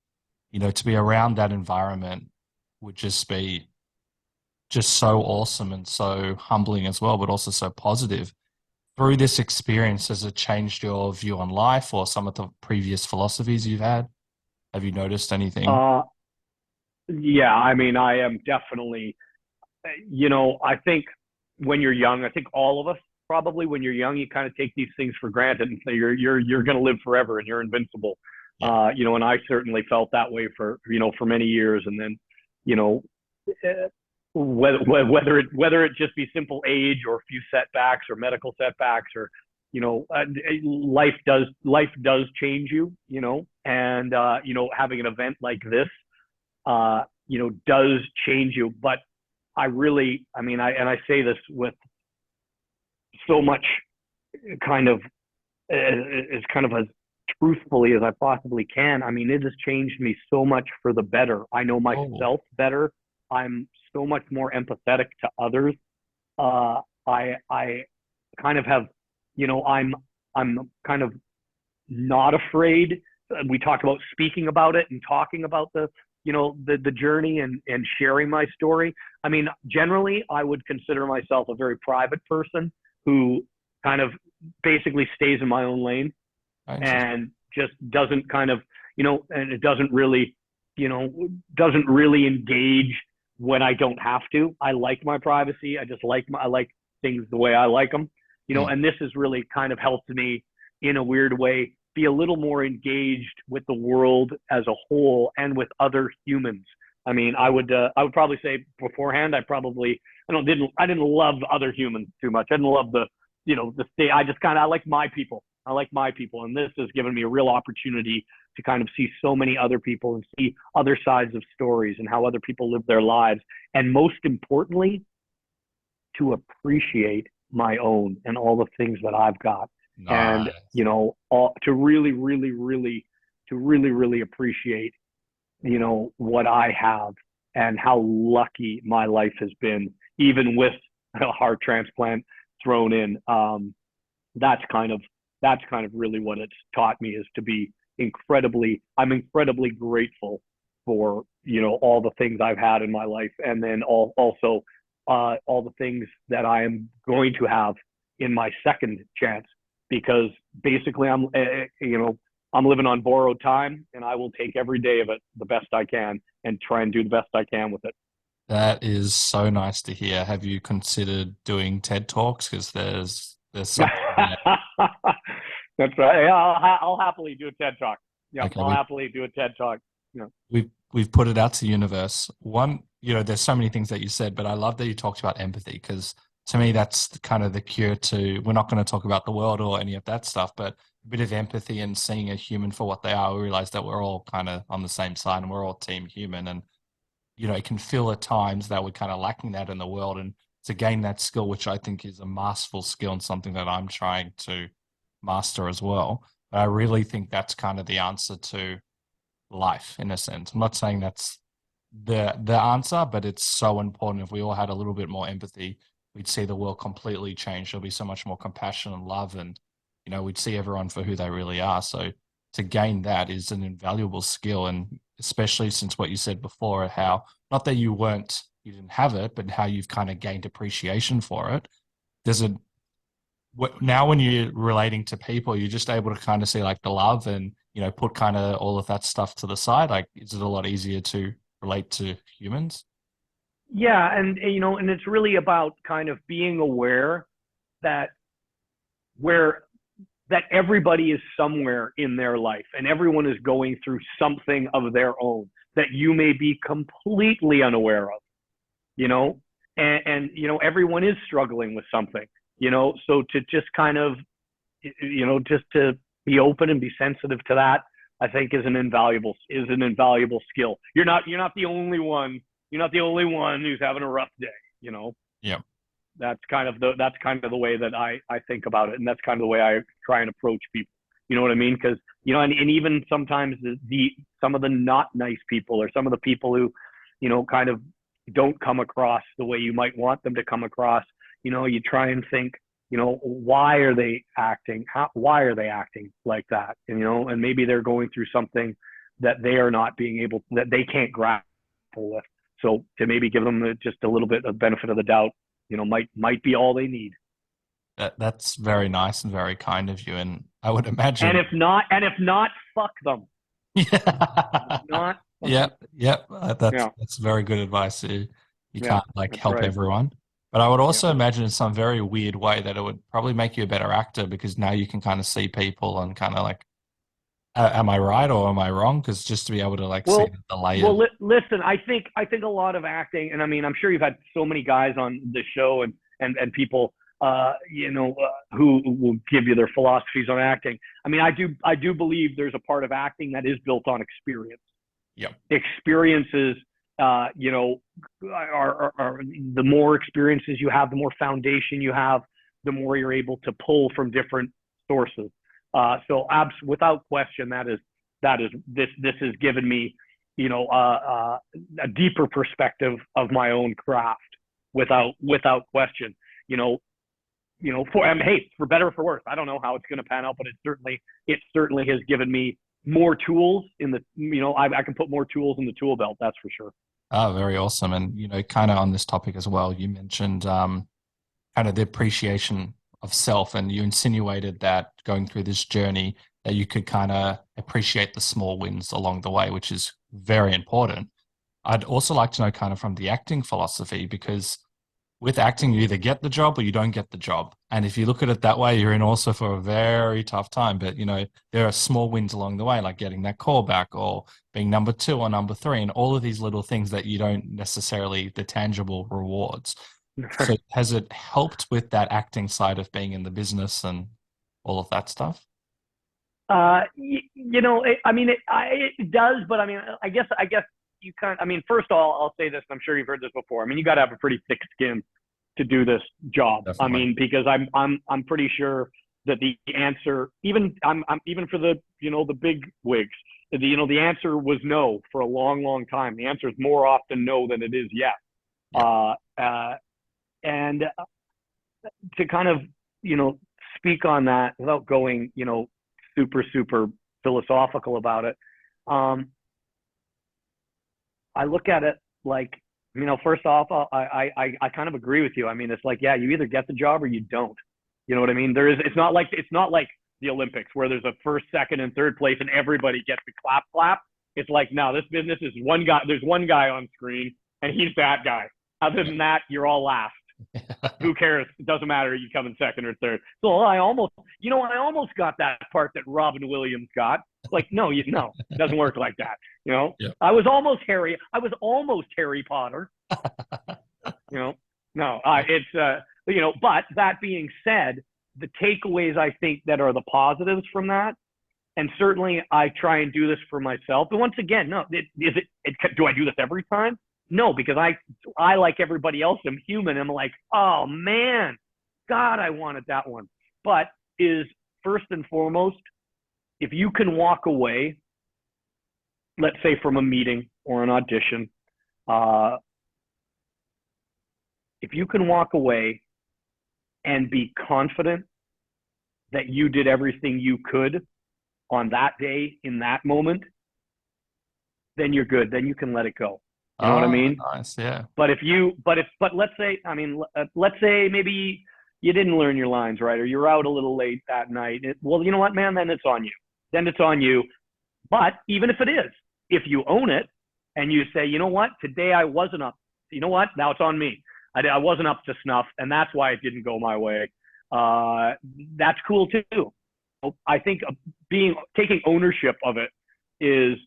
to be around that environment would just be just so awesome and so humbling as well, but also so positive. Through this experience, has it changed your view on life or some of the previous philosophies you've had? Have you noticed anything? Yeah, I mean, I am definitely, I think when you're young, I think all of us probably, when you're young, you kind of take these things for granted and say you're going to live forever and you're invincible. Yeah. And I certainly felt that way for many years. And then, whether it just be simple age or a few setbacks or medical setbacks, or life does change you, and having an event like this does change you. But I say this with so much kind of as truthfully as I possibly can. I mean, it has changed me so much for the better. I know myself better. I'm so much more empathetic to others. I kind of have, I'm kind of not afraid. We talked about speaking about it and talking about the journey and sharing my story. I mean, generally, I would consider myself a very private person who kind of basically stays in my own lane and just doesn't kind of, and it doesn't really engage when I don't have to. I like my privacy. I like things the way I like them, and this has really kind of helped me in a weird way be a little more engaged with the world as a whole and with other humans. I mean, I would probably say beforehand, I didn't love other humans too much. I didn't love the state. I like my people. And this has given me a real opportunity to kind of see so many other people and see other sides of stories and how other people live their lives. And most importantly, to appreciate my own and all the things that I've got. Nice. And, to really, really, really appreciate, what I have and how lucky my life has been, even with a heart transplant thrown in. That's kind of really what it's taught me, is to be I'm incredibly grateful for, all the things I've had in my life. And then also all the things that I am going to have in my second chance, because basically I'm living on borrowed time, and I will take every day of it the best I can and try and do the best I can with it. That is so nice to hear. Have you considered doing TED Talks? Because there's something there. That's right. Yeah, I'll happily do a TED Talk. Yeah, okay, I'll happily do a TED Talk. We've put it out to the universe. One, there's so many things that you said, but I love that you talked about empathy, because to me, that's kind of the cure to, we're not going to talk about the world or any of that stuff, but a bit of empathy and seeing a human for what they are. We realize that we're all kind of on the same side and we're all team human. And, it can feel at times that we're kind of lacking that in the world. And to gain that skill, which I think is a masterful skill and something that I'm trying to master as well. But I really think that's kind of the answer to life in a sense. I'm not saying that's the answer, but it's so important. If we all had a little bit more empathy, we'd see the world completely change. There'll be so much more compassion and love, and we'd see everyone for who they really are. So to gain that is an invaluable skill, and especially since what you said before, how not that you didn't have it, but how you've kind of gained appreciation for it. Now when you're relating to people, you're just able to kind of see like the love and put kind of all of that stuff to the side. Like, is it a lot easier to relate to humans? Yeah, and it's really about kind of being aware that that everybody is somewhere in their life, and everyone is going through something of their own that you may be completely unaware of, and everyone is struggling with something, so to just kind of, just to be open and be sensitive to that, I think is an invaluable skill. You're not the only one. You're not the only one who's having a rough day, Yeah. That's kind of the way that I think about it. And that's kind of the way I try and approach people. You know what I mean? Because, and even sometimes some of the not nice people, or some of the people who, kind of don't come across the way you might want them to come across, you try and think, why are they acting? Why are they acting like that? And maybe they're going through something that they are not that they can't grapple with. So to maybe give them just a little bit of benefit of the doubt, might be all they need. That's very nice and very kind of you. And I would imagine. And if not, fuck them. Yeah. Not. Yep. That's very good advice. You can't help everyone. But I would also imagine in some very weird way that it would probably make you a better actor, because now you can kind of see people and kind of like, am I right or am I wrong? Because just to be able to see the layers. Well, listen, I think a lot of acting, and I mean, I'm sure you've had so many guys on the show and people, who will give you their philosophies on acting. I mean, I do believe there's a part of acting that is built on experience. Yeah. Experiences, are the more experiences you have, the more foundation you have, the more you're able to pull from different sources. So without question, this has given me, a deeper perspective of my own craft without question, for better or for worse. I don't know how it's going to pan out, but it certainly has given me more tools I can put more tools in the tool belt. That's for sure. Oh, very awesome. And, kind of on this topic as well, you mentioned, kind of the appreciation of self, and you insinuated that going through this journey that you could kind of appreciate the small wins along the way, which is very important. I'd also like to know kind of from the acting philosophy, because with acting, you either get the job or you don't get the job. And if you look at it that way, you're in also for a very tough time. But, there are small wins along the way, like getting that call back or being number 2 or number 3, and all of these little things that you don't necessarily, the tangible rewards. So has it helped with that acting side of being in the business and all of that stuff? It does, but I mean, I guess you first of all, I'll say this, and I'm sure you've heard this before. I mean, you got to have a pretty thick skin to do this job. Definitely. I mean, because I'm pretty sure that the answer, even for the, the big wigs, the answer was no for a long, long time. The answer is more often no than it is yes. Yeah. And to kind of, speak on that without going, super, super philosophical about it. I look at it like, first off, I kind of agree with you. I mean, it's like, yeah, you either get the job or you don't. You know what I mean? It's not like the Olympics where there's a first, second, and third place and everybody gets the clap. It's like, no, this business is one guy. There's one guy on screen and he's that guy. Other than that, you're all last. Who cares? It doesn't matter. You come in second or third. So I almost got that part that Robin Williams got. Like, no, it doesn't work like that. Yeah. I was almost Harry Potter. No, it's but that being said, the takeaways I think that are the positives from that, and certainly I try and do this for myself. But once again, no, do I do this every time? No, because I like everybody else, I'm human. I'm like, oh man, God, I wanted that one. But is first and foremost, if you can walk away, let's say from a meeting or an audition, if you can walk away and be confident that you did everything you could on that day in that moment, then you're good. Then you can let it go. You know what I mean? Nice, yeah. But let's say, let's say maybe you didn't learn your lines right, or you're out a little late that night. Well, you know what, man? Then it's on you. Then it's on you. But even if it is, if you own it and you say, you know what, today I wasn't up. You know what? Now it's on me. I wasn't up to snuff, and that's why it didn't go my way. That's cool too. I think taking ownership of it is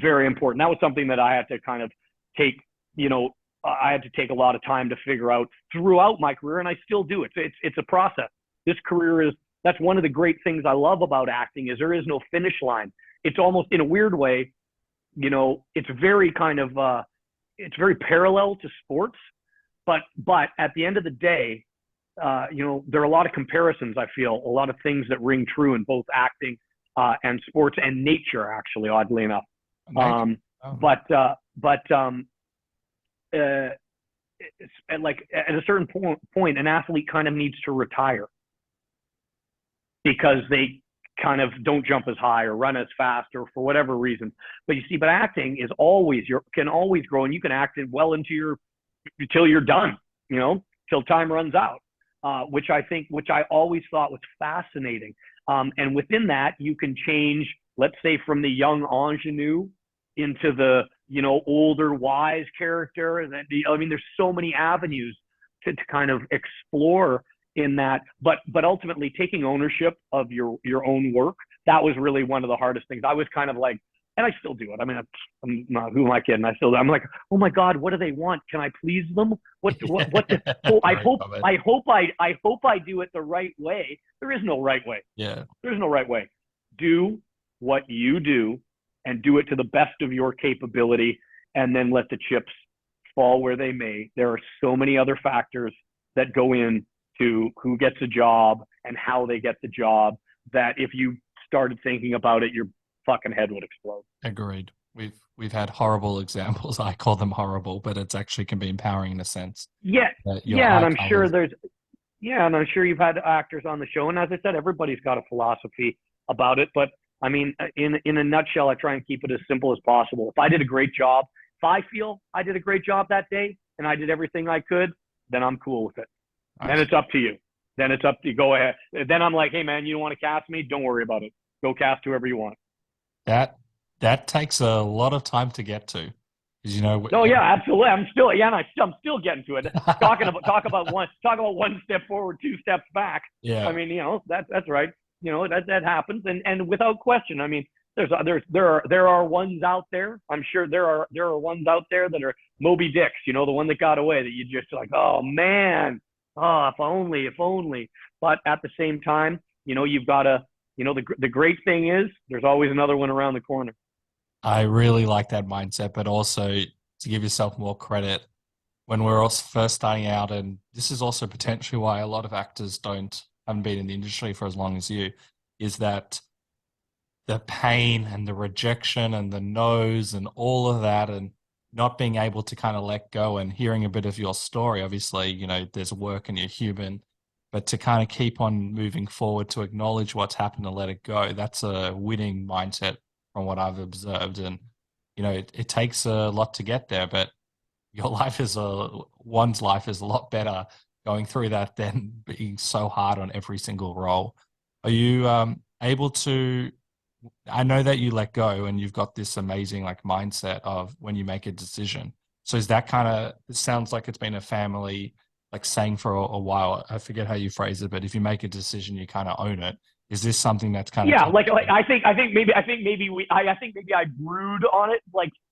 very important. That was something that I had to kind of take, I had to take a lot of time to figure out throughout my career, and I still do it. It's a process. This career that's one of the great things I love about acting is there is no finish line. It's almost, in a weird way, it's very kind of, it's very parallel to sports, but at the end of the day, there are a lot of comparisons. I feel a lot of things that ring true in both acting and sports and nature, actually, oddly enough. But like at a certain point, an athlete kind of needs to retire because they kind of don't jump as high or run as fast or for whatever reason. But you see, but acting is always, can always grow, and you can act it well until you're done, till time runs out. Which I always thought was fascinating. And within that, you can change, let's say, from the young ingenue into the, older wise character. And there's so many avenues to kind of explore in that. But ultimately, taking ownership of your own work, that was really one of the hardest things. I was kind of like, and I still do it. I mean, I'm not, who am I kidding? I'm like, oh my God, what do they want? Can I please them? I hope I do it the right way. There is no right way. Yeah. There's no right way. Do what you do and do it to the best of your capability, and then let the chips fall where they may. There are so many other factors that go into who gets a job and how they get the job that if you started thinking about it, your fucking head would explode. Agreed. We've had horrible examples. I call them horrible, but it's actually can be empowering in a sense. Yeah. And I'm sure you've had actors on the show, and as I said, everybody's got a philosophy about it. But I mean, in a nutshell, I try and keep it as simple as possible. If I did a great job, if I feel I did a great job that day and I did everything I could, then I'm cool with it. Nice. Then it's up to you. Then it's up to you. Go ahead. Then I'm like, hey man, you don't want to cast me? Don't worry about it. Go cast whoever you want. That takes a lot of time to get to, because Oh yeah, absolutely. I'm still getting to it. Talk about one step forward, two steps back. Yeah. I mean, that's right. That happens, and without question. I mean, there are ones out there. I'm sure there are ones out there that are Moby Dicks. The one that got away that you just like, oh man, if only. But at the same time, you've got to. The great thing is there's always another one around the corner. I really like that mindset, but also to give yourself more credit when we're all first starting out, and this is also potentially why a lot of actors haven't been in the industry for as long as you, is that the pain and the rejection and the no's and all of that, and not being able to kind of let go, and hearing a bit of your story. Obviously, there's work and you're human, but to kind of keep on moving forward, to acknowledge what's happened and let it go, that's a winning mindset from what I've observed. And, it takes a lot to get there, but one's life is a lot better going through that than being so hard on every single role. Are you able to, I know that you let go and you've got this amazing mindset of when you make a decision. So is that it sounds like it's been a family saying for a while. I forget how you phrase it, but if you make a decision, you kind of own it. Is this something that's kind of I think maybe I brood on it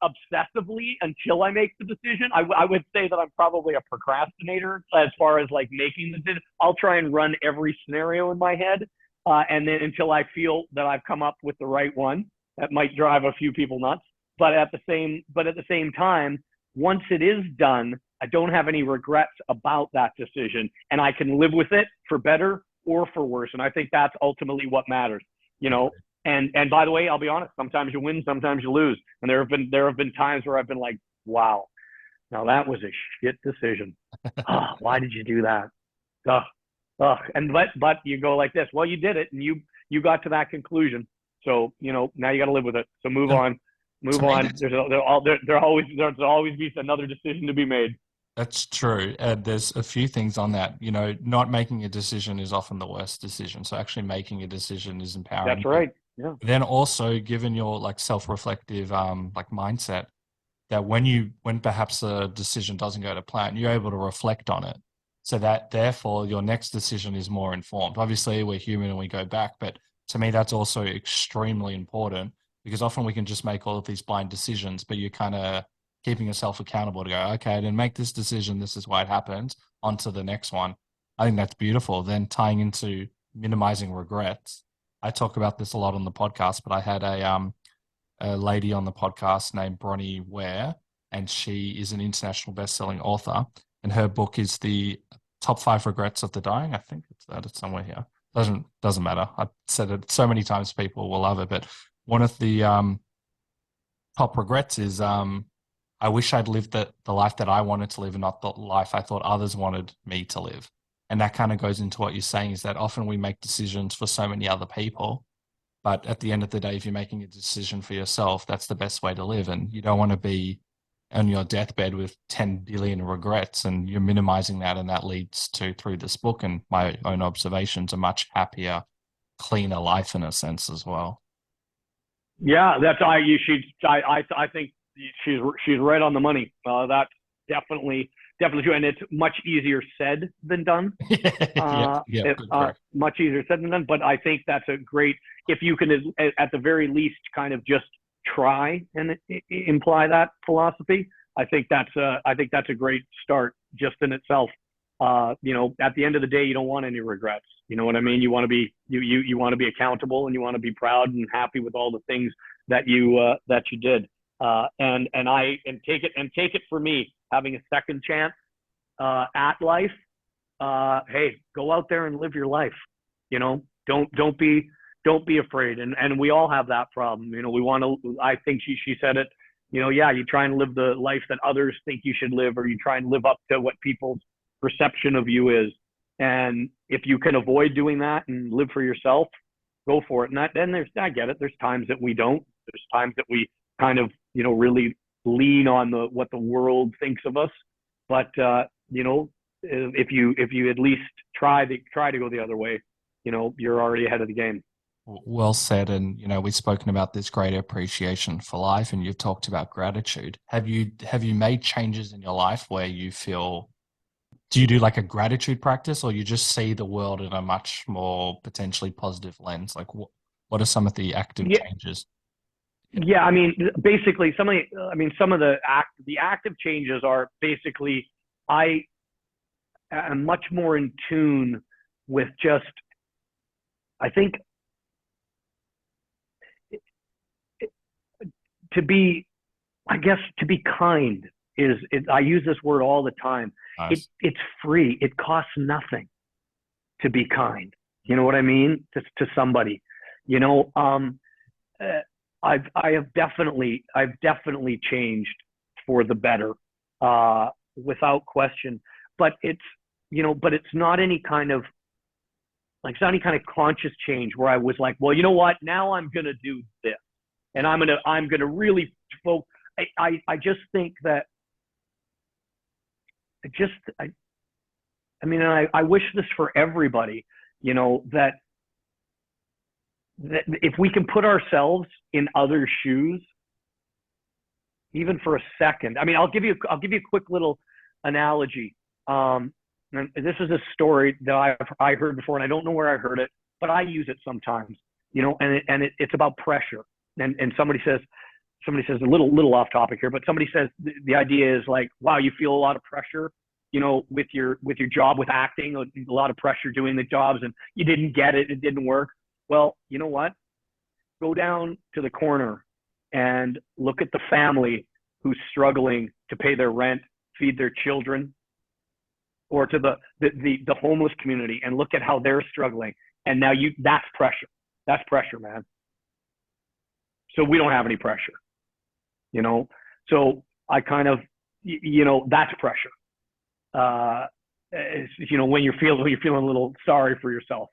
obsessively until I make the decision. I would say that I'm probably a procrastinator as far as making the decision. I'll try and run every scenario in my head, and then until I feel that I've come up with the right one. That might drive a few people nuts, but at the same time, once it is done, I don't have any regrets about that decision, and I can live with it for better or for worse. And I think that's ultimately what matters. And by the way, I'll be honest, sometimes you win, sometimes you lose. And there have been times where I've been like, wow, now that was a shit decision. Oh, why did you do that? Ugh, ugh. And but you go like this, well, you did it and you got to that conclusion. So, now you got to live with it. So move on. Move on. There'll always be another decision to be made. That's true. There's a few things on that. Not making a decision is often the worst decision. So actually making a decision is empowering. That's right. Yeah. Then also, given your like self-reflective like mindset, that when perhaps a decision doesn't go to plan, you're able to reflect on it. So that therefore your next decision is more informed. Obviously, we're human and we go back, but to me that's also extremely important, because often we can just make all of these blind decisions, but you're kind of keeping yourself accountable to go, okay, I didn't make this decision, this is why it happened, on to the next one. I think that's beautiful. Then tying into minimizing regrets. I talk about this a lot on the podcast, but I had a lady on the podcast named Bronnie Ware, and she is an international best-selling author, and her book is the Top 5 Regrets of the Dying. I think it's somewhere here. Doesn't matter. I've said it so many times, people will love it, but one of the top regrets is I wish I'd lived the life that I wanted to live and not the life I thought others wanted me to live. And that kind of goes into what you're saying, is that often we make decisions for so many other people, but at the end of the day, if you're making a decision for yourself, that's the best way to live. And you don't want to be on your deathbed with 10 billion regrets, and you're minimizing that. And that leads to, through this book and my own observations, a much happier, cleaner life in a sense as well. Yeah, I think she's right on the money. That's definitely true, and it's much easier said than done. Much easier said than done. But I think that's a great, if you can at the very least kind of just try and imply that philosophy. I think that's a great start just in itself. At the end of the day, you don't want any regrets. You know what I mean? You want to be you want to be accountable, and you want to be proud and happy with all the things that you did. And take it for me, having a second chance at life. Hey, go out there and live your life. Don't be afraid. And we all have that problem. We want to. I think she said it. You try and live the life that others think you should live, or you try and live up to what people's perception of you is. And if you can avoid doing that and live for yourself, go for it. And I get it. There's times that we don't. There's times that we kind of, really lean on what the world thinks of us. But, if you at least try to go the other way, you're already ahead of the game. Well said. And, we've spoken about this greater appreciation for life, and you've talked about gratitude. Have you made changes in your life where you feel, do you do like a gratitude practice, or you just see the world in a much more potentially positive lens? Like what are some of the active changes? Yeah, I mean, basically, some of the active changes are basically, I am much more in tune with just, I think, to be kind is, I use this word all the time. Nice. It's free. It costs nothing to be kind. You know what I mean? To somebody, I've definitely changed for the better, without question. But it's not any kind of conscious change where I was like, well, you know what? Now I'm gonna do this, and I'm gonna really focus. I just think that I wish this for everybody, that if we can put ourselves in other shoes, even for a second. I mean, I'll give you a quick little analogy. And this is a story that I heard before, and I don't know where I heard it, but I use it sometimes, and it's about pressure. And somebody says a little off topic here, but somebody says the idea is like, wow, you feel a lot of pressure, with your job, with acting, a lot of pressure doing the jobs, and you didn't get it. It didn't work. Well, you know what? Go down to the corner and look at the family who's struggling to pay their rent, feed their children, or to the homeless community, and look at how they're struggling. And now that's pressure. That's pressure, man. So we don't have any pressure, you know? So I kind of, that's pressure. When you're feeling a little sorry for yourself,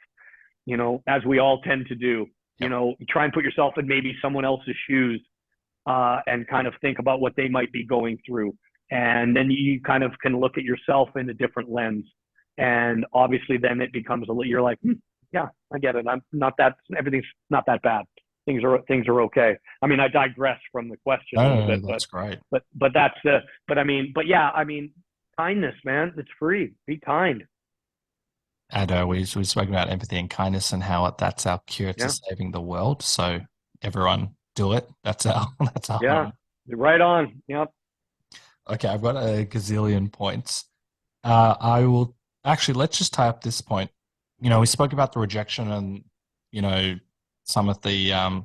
as we all tend to do, you try and put yourself in maybe someone else's shoes, and kind of think about what they might be going through. And then you kind of can look at yourself in a different lens. And obviously then it becomes you're like, yeah, I get it. Everything's not that bad. Things are okay. I mean, I digress from the question a little bit, that's great. But kindness, man, it's free. Be kind. And we spoke about empathy and kindness and how that's our cure to saving the world. So everyone do it. That's our home. Right on. Yep. Okay, I've got a gazillion points. I will actually, let's just tie up this point. We spoke about the rejection and, some of the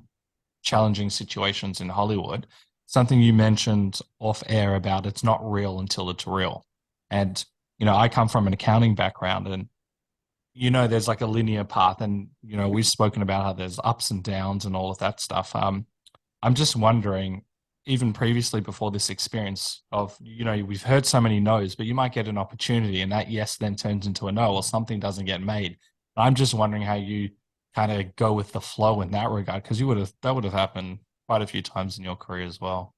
challenging situations in Hollywood. Something you mentioned off air about it's not real until it's real. And, I come from an accounting background and, there's like a linear path and, we've spoken about how there's ups and downs and all of that stuff. I'm just wondering, even previously before this experience of, we've heard so many no's, but you might get an opportunity and that yes then turns into a no or something doesn't get made. I'm just wondering how you kind of go with the flow in that regard, because that would have happened quite a few times in your career as well.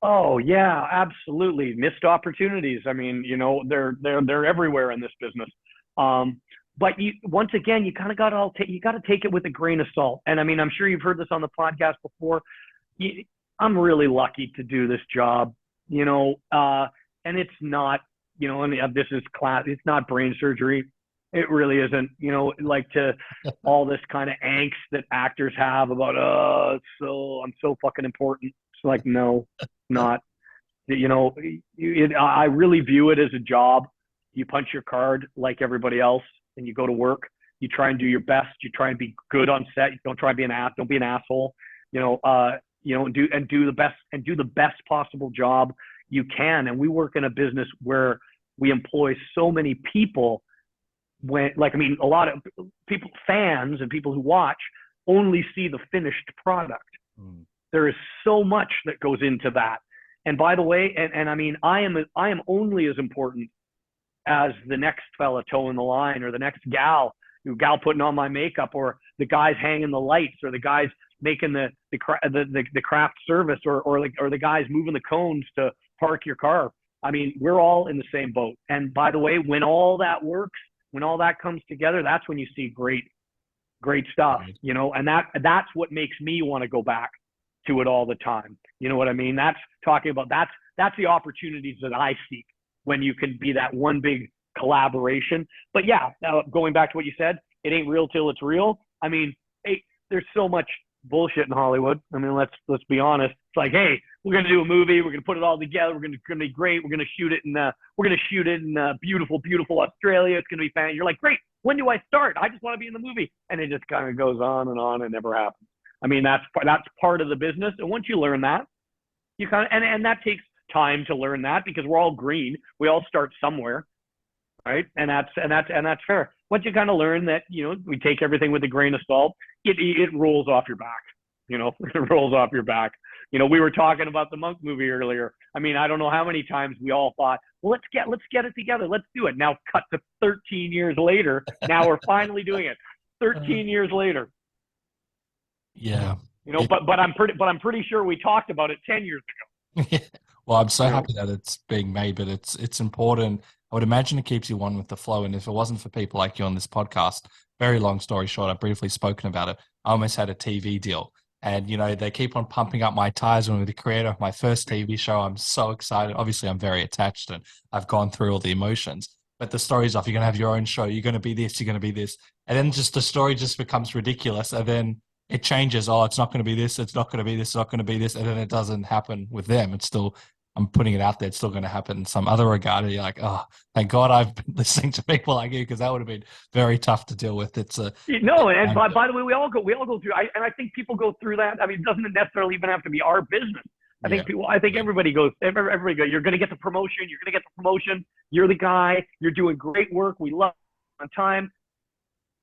Oh yeah, absolutely. Missed opportunities. I mean, they're everywhere in this business. But once again, you kind of got to take it with a grain of salt. And I mean, I'm sure you've heard this on the podcast before. I'm really lucky to do this job, and it's not, and this is class. It's not brain surgery. It really isn't, all this kind of angst that actors have about, I'm so fucking important. It's like, no, not, I really view it as a job. You punch your card like everybody else and you go to work. You try and do your best. You try and be good on set. Don't try and be an ass. Don't be an asshole, do the best possible job you can. And we work in a business where we employ so many people a lot of people, fans and people who watch only see the finished product. There is so much that goes into that. And by the way, and I mean, I am only as important as the next fella towing the line or the next gal putting on my makeup or the guys hanging the lights or the guys making the craft service or the guys moving the cones to park your car. I mean, we're all in the same boat. And by the way, when all that works, when all that comes together, that's when you see great stuff, and that's what makes me want to go back to it all the time. You know what I mean? That's the opportunities that I seek when you can be that one big collaboration. But yeah, now going back to what you said, it ain't real till it's real. I mean, there's so much bullshit in Hollywood. I mean, let's be honest. It's like, hey, we're gonna do a movie. We're gonna put it all together. We're gonna be great. We're gonna shoot it in beautiful, beautiful Australia. It's gonna be fantastic. You're like, great. When do I start? I just want to be in the movie, and it just kind of goes on and on. It never happens. I mean, that's part of the business. And once you learn that, you kind of and that takes time to learn that because we're all green. We all start somewhere, right? And that's fair. Once you kind of learn that, we take everything with a grain of salt, it rolls off your back. It rolls off your back. We were talking about the Monk movie earlier. I mean, I don't know how many times we all thought, well, let's get it together. Let's do it. Now cut to 13 years later. Now we're finally doing it. 13 years later. Yeah. But I'm pretty sure we talked about it 10 years ago. Well, I'm so happy that it's being made, but it's important. I would imagine it keeps you on with the flow. And if it wasn't for people like you on this podcast, very long story short, I've briefly spoken about it. I almost had a TV deal. And, they keep on pumping up my tires when we're the creator of my first TV show. I'm so excited. Obviously, I'm very attached and I've gone through all the emotions. But the story's off. You're going to have your own show. You're going to be this. You're going to be this. And then just the story just becomes ridiculous. And then it changes. Oh, it's not going to be this. It's not going to be this. It's not going to be this. And then it doesn't happen with them. It's still, I'm putting it out there. It's still going to happen in some other regard. And you're like, oh, thank God I've been listening to people like you because that would have been very tough to deal with. It's a and by the way, we all go through. And I think people go through that. I mean, it doesn't necessarily even have to be our business. I think everybody goes. Everybody goes. You're going to get the promotion. You're going to get the promotion. You're the guy. You're doing great work. We love you on time.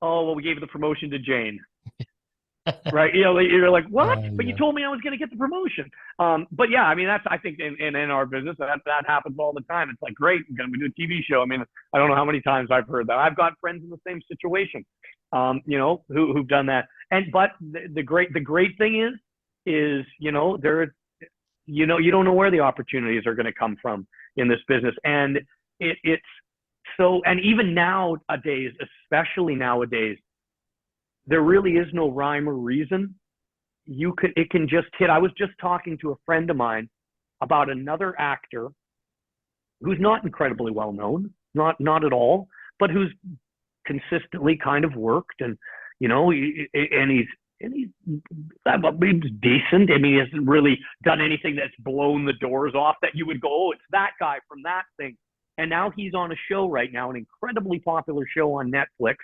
Oh well, we gave the promotion to Jane. right? You're like, what? But you Yeah. told me I was going to get the promotion. But yeah, I mean, I think in our business that happens all the time. It's like, great, we're going to do a TV show. I mean, I don't know how many times I've heard that. I've got friends in the same situation, who've done that. But the great thing is you don't know where the opportunities are going to come from in this business, and it's so, and even nowadays, especially nowadays, there really is no rhyme or reason. It can just hit. I was just talking to a friend of mine about another actor who's not incredibly well known, not at all, but who's consistently kind of worked, and he's decent. I mean, he hasn't really done anything that's blown the doors off that you would go, oh, it's that guy from that thing. And now he's on a show right now, an incredibly popular show on Netflix,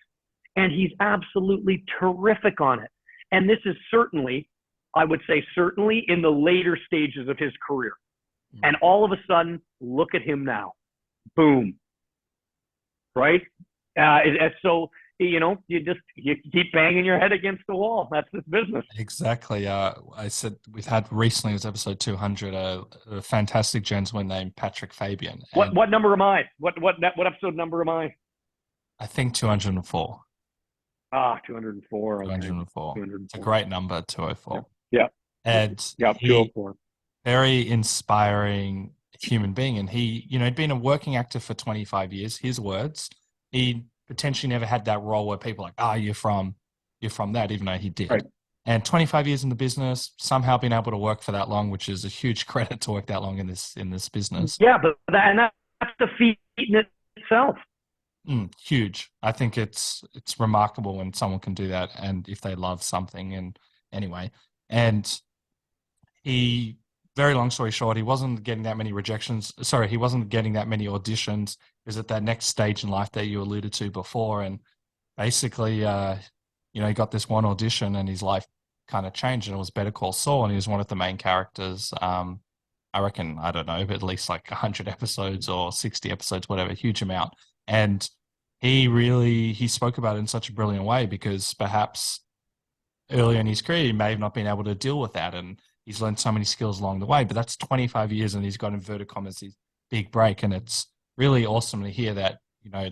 and he's absolutely terrific on it. And this is certainly, I would say, certainly in the later stages of his career. And all of a sudden, look at him now. Boom. Right? So, you keep banging your head against the wall. That's this business. Exactly. I said we've had recently, it was episode 200, a fantastic gentleman named Patrick Fabian. What number am I? What episode number am I? I think 204. 204. Okay. 204. 204. It's a great number, 204. Yeah. And 204. Very inspiring human being. And he'd been a working actor for 25 years. His words, he potentially never had that role where people are like, you're from that, even though he did. Right. And 25 years in the business, somehow been able to work for that long, which is a huge credit to work that long in this business. Yeah, but that's the feat in itself. Huge. I think it's remarkable when someone can do that, and if they love something. And anyway, and he, very long story short, he wasn't getting that many rejections. Sorry, he wasn't getting that many auditions. He was at that next stage in life that you alluded to before, and basically, he got this one audition, and his life kind of changed, and it was Better Call Saul, and he was one of the main characters. I reckon, I don't know, but at least like 100 episodes or 60 episodes, whatever, huge amount. And he spoke about it in such a brilliant way, because perhaps earlier in his career, he may have not been able to deal with that. And he's learned so many skills along the way, but that's 25 years and he's got inverted commas his big break. And it's really awesome to hear that,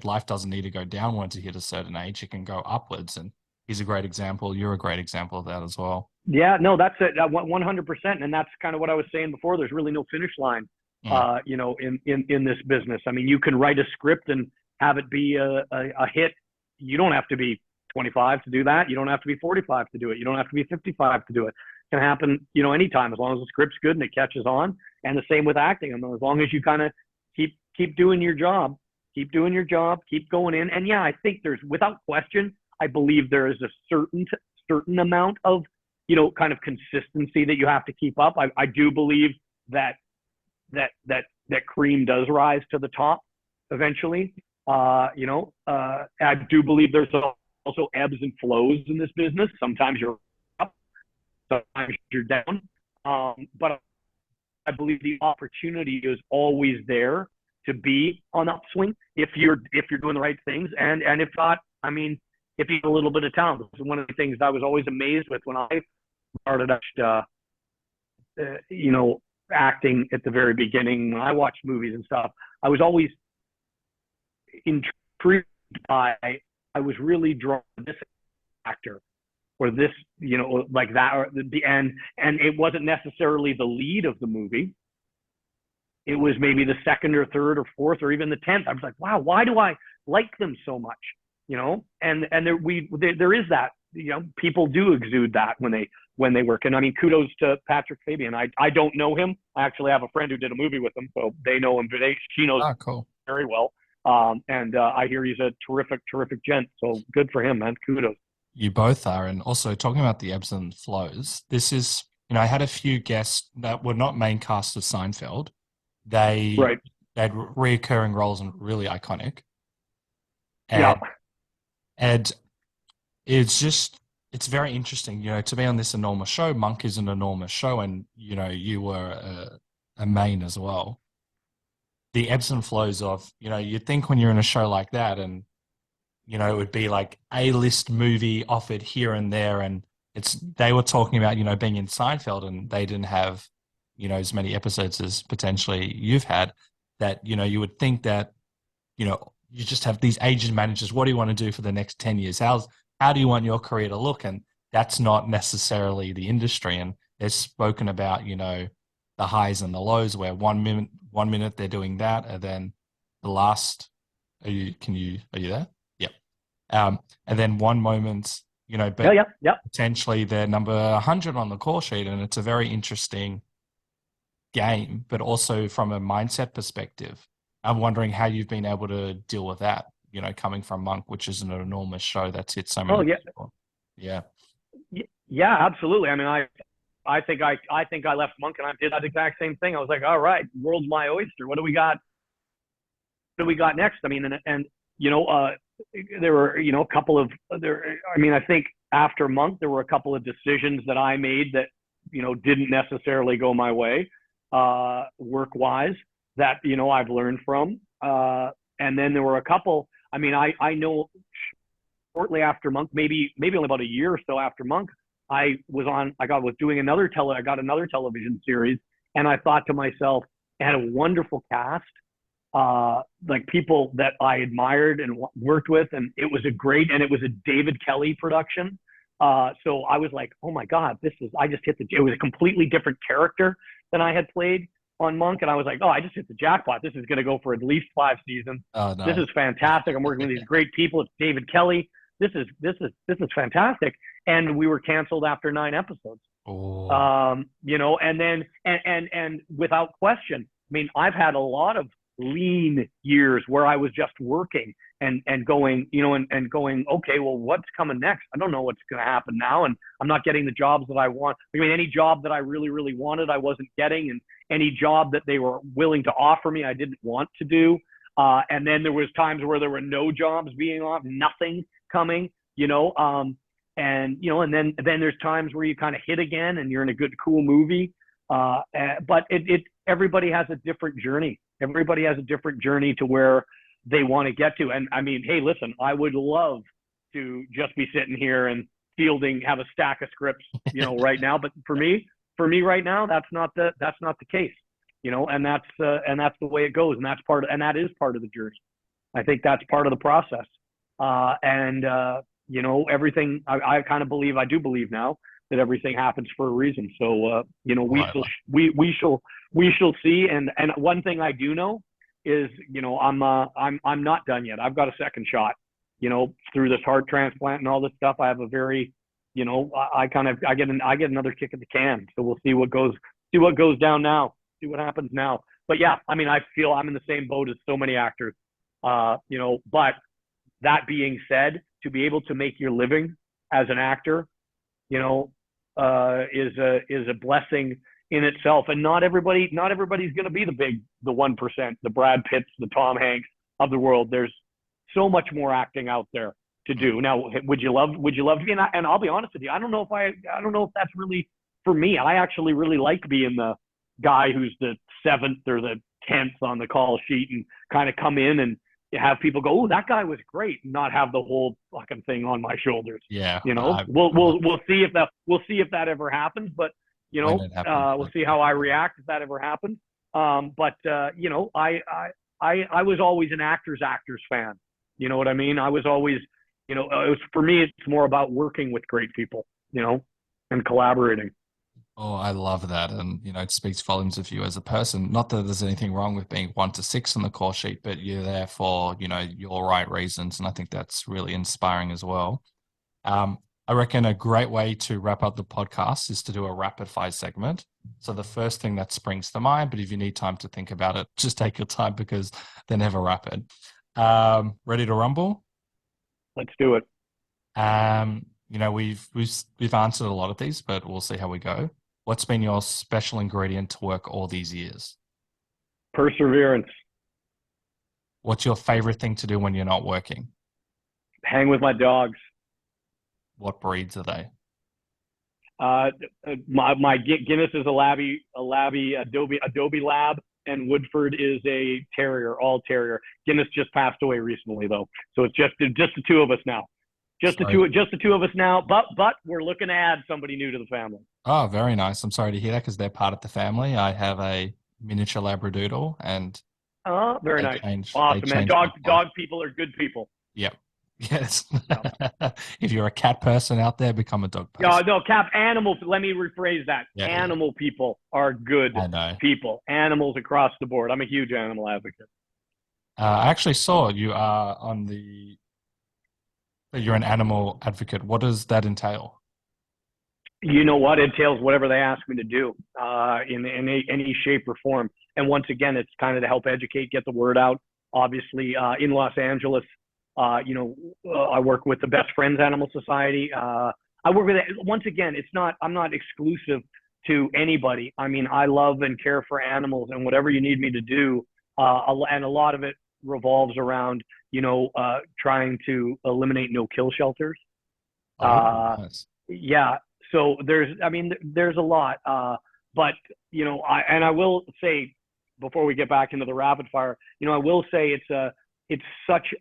life doesn't need to go downwards to hit a certain age. It can go upwards. And he's a great example. You're a great example of that as well. Yeah, no, that's it. 100%. And that's kind of what I was saying before. There's really no finish line, in this business. I mean, you can write a script and have it be a hit. You don't have to be 25 to do that. You don't have to be 45 to do it. You don't have to be 55 to do it. It can happen, anytime, as long as the script's good and it catches on. And the same with acting. I mean, as long as you kind of keep doing your job, keep going in. And yeah, I think there's, without question, I believe there is a certain amount of, kind of consistency that you have to keep up. I do believe that cream does rise to the top eventually. I do believe there's also ebbs and flows in this business. Sometimes you're up, sometimes you're down. But I believe the opportunity is always there to be on upswing if you're doing the right things. And if not, I mean, if you have a little bit of talent. This is one of the things I was always amazed with when I started acting at the very beginning. When I watched movies and stuff, I was always intrigued by, I was really drawn to this actor or this, like that, or the end. And it wasn't necessarily the lead of the movie. It was maybe the second or third or fourth or even the 10th. I was like, wow, why do I like them so much? And there is that, people do exude that when they work. And I mean, kudos to Patrick Fabian. I don't know him. I actually have a friend who did a movie with him, so they know him. She knows cool. very well. And I hear he's a terrific gent. So good for him, man. Kudos. You both are. And also, talking about the ebbs and flows, this is, I had a few guests that were not main cast of Seinfeld. They had reoccurring roles and really iconic. And it's very interesting, to be on this enormous show. Monk is an enormous show, and, you were a main as well. The ebbs and flows of, you'd think when you're in a show like that and, it would be like A-list movie offered here and there, and they were talking about, being in Seinfeld and they didn't have, as many episodes as potentially you've had, that, you would think that, you just have these agent managers. What do you want to do for the next 10 years? How do you want your career to look? And that's not necessarily the industry. And they've spoken about, the highs and the lows where 1 minute they're doing that. And then the last, are you there? Yep. And then one moment, but yeah. potentially they're number 100 on the call sheet. And it's a very interesting game, but also from a mindset perspective, I'm wondering how you've been able to deal with that, coming from Monk, which is an enormous show that's hit so many people. Yeah. Yeah, absolutely. I mean, I think I left Monk and I did that exact same thing. I was like, all right, world's my oyster. What do we got? What do we got next? I mean, and there were, a couple of I think after Monk, there were a couple of decisions that I made that, didn't necessarily go my way, work-wise, that, I've learned from. And then there were a couple, I know shortly after Monk, maybe only about a year or so after Monk, I got another television series, and I thought to myself, I had a wonderful cast, like people that I admired and worked with, and it was a David Kelly production. So I was like, oh my God, it was a completely different character than I had played on Monk. And I was like, oh, I just hit the jackpot. This is going to go for at least 5 seasons. Oh, no. This is fantastic. I'm working with these great people. It's David Kelly. This is fantastic. And we were canceled after 9 episodes. Oh. And then, and without question, I've had a lot of lean years where I was just working and going, and going, okay, well, what's coming next? I don't know what's going to happen now. And I'm not getting the jobs that I want. Any job that I really, really wanted, I wasn't getting. And any job that they were willing to offer me, I didn't want to do. And then there was times where there were no jobs being offered, nothing coming, and then there's times where you kind of hit again and you're in a good, cool movie. But everybody has a different journey. Everybody has a different journey to where they want to get to. And hey, listen, I would love to just be sitting here and have a stack of scripts, right now. But for me right now, that's not the case, and that's the way it goes. And that is part of the journey. I think that's part of the process. Everything, I do believe now that everything happens for a reason. So, we shall see. And one thing I do know is, I'm not done yet. I've got a second shot, through this heart transplant and all this stuff. I have a very, I get another kick at the can. So we'll see what goes down now, see what happens now. But yeah, I feel I'm in the same boat as so many actors, but that being said, to be able to make your living as an actor, is a blessing in itself. And not everybody's going to be the 1%, the Brad Pitts, the Tom Hanks of the world. There's so much more acting out there to do. Now, would you love to be and I'll be honest with you, I don't know if that's really for me. I actually really like being the guy who's the 7th or the 10th on the call sheet and kind of come in and have people go, oh, that guy was great, and not have the whole fucking thing on my shoulders. Yeah. We'll see if that ever happens, but we'll see how I react if that ever happens. But I was always an actor's fan. You know what I mean? I was always, for me, it's more about working with great people, and collaborating. Oh, I love that. And, it speaks volumes of you as a person. Not that there's anything wrong with being 1 to 6 on the call sheet, but you're there for, your right reasons. And I think that's really inspiring as well. I reckon a great way to wrap up the podcast is to do a rapid fire segment. So the first thing that springs to mind, but if you need time to think about it, just take your time because they're never rapid. Ready to rumble? Let's do it. We've answered a lot of these, but we'll see how we go. What's been your special ingredient to work all these years? Perseverance. What's your favorite thing to do when you're not working? Hang with my dogs. What breeds are they? My Guinness is a Labby Adobe Lab, and Woodford is a terrier, all terrier. Guinness just passed away recently though, so it's just the 2 of us now. Just the two of us now. But we're looking to add somebody new to the family. Oh, very nice. I'm sorry to hear that because they're part of the family. I have a miniature Labradoodle, and Very they nice. they Awesome, man. changed my life. Dog people are good people. Yep. Yes. Yeah. If you're a cat person out there, become a dog person. No, animals. Let me rephrase that. Yeah, Animal people are good I know. people. Animals across the board. I'm a huge animal advocate. I actually saw you are you're an animal advocate. What does that entail? You know what? It entails whatever they ask me to do in any shape or form. And once again, it's kind of to help educate, get the word out. Obviously, in Los Angeles, I work with the Best Friends Animal Society. I work with it. Once again, I'm not exclusive to anybody. I mean, I love and care for animals, and whatever you need me to do, and a lot of it revolves around, trying to eliminate no-kill shelters. Nice. Yeah. So there's a lot. But, I will say, before we get back into the rapid fire, I will say it's such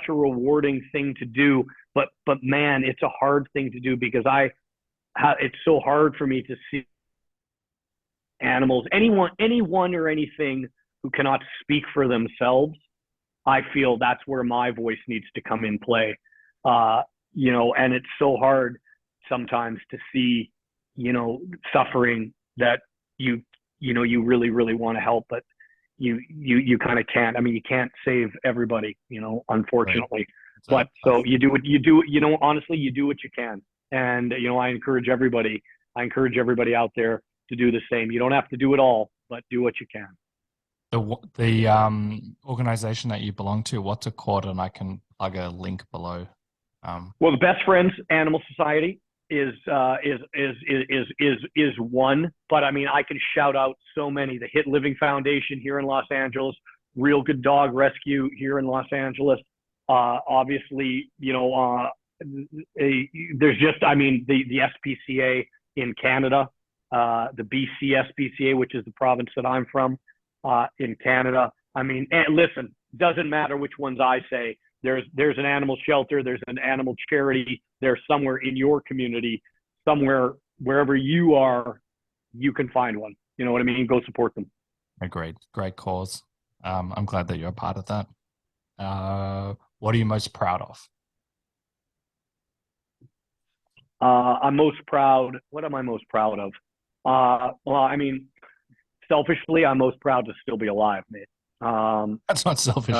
a rewarding thing to do, but man, it's a hard thing to do because it's so hard for me to see animals, anyone or anything who cannot speak for themselves. I feel that's where my voice needs to come in play. And it's so hard sometimes to see, suffering that you really, really want to help, but you kind of can't. I mean, you can't save everybody, unfortunately. Right. But so you do what you do, honestly, you do what you can. And, I encourage everybody out there to do the same. You don't have to do it all, but do what you can. The organization that you belong to, what's it called? And I can plug a link below. Well, the Best Friends Animal Society is one, but I mean, I can shout out so many. The Hit Living Foundation here in Los Angeles, Real Good Dog Rescue here in Los Angeles. Obviously, there's just, the SPCA in Canada, the BC SPCA, which is the province that I'm from, in Canada. I mean, and listen, doesn't matter which ones I say. There's an animal shelter, there's an animal charity, there's somewhere in your community, somewhere, wherever you are, you can find one. You know what I mean? Go support them. Great cause. I'm glad that you're a part of that. What are you most proud of? I'm most proud. What am I most proud of? Well, I mean, selfishly, I'm most proud to still be alive, mate. That's not selfish.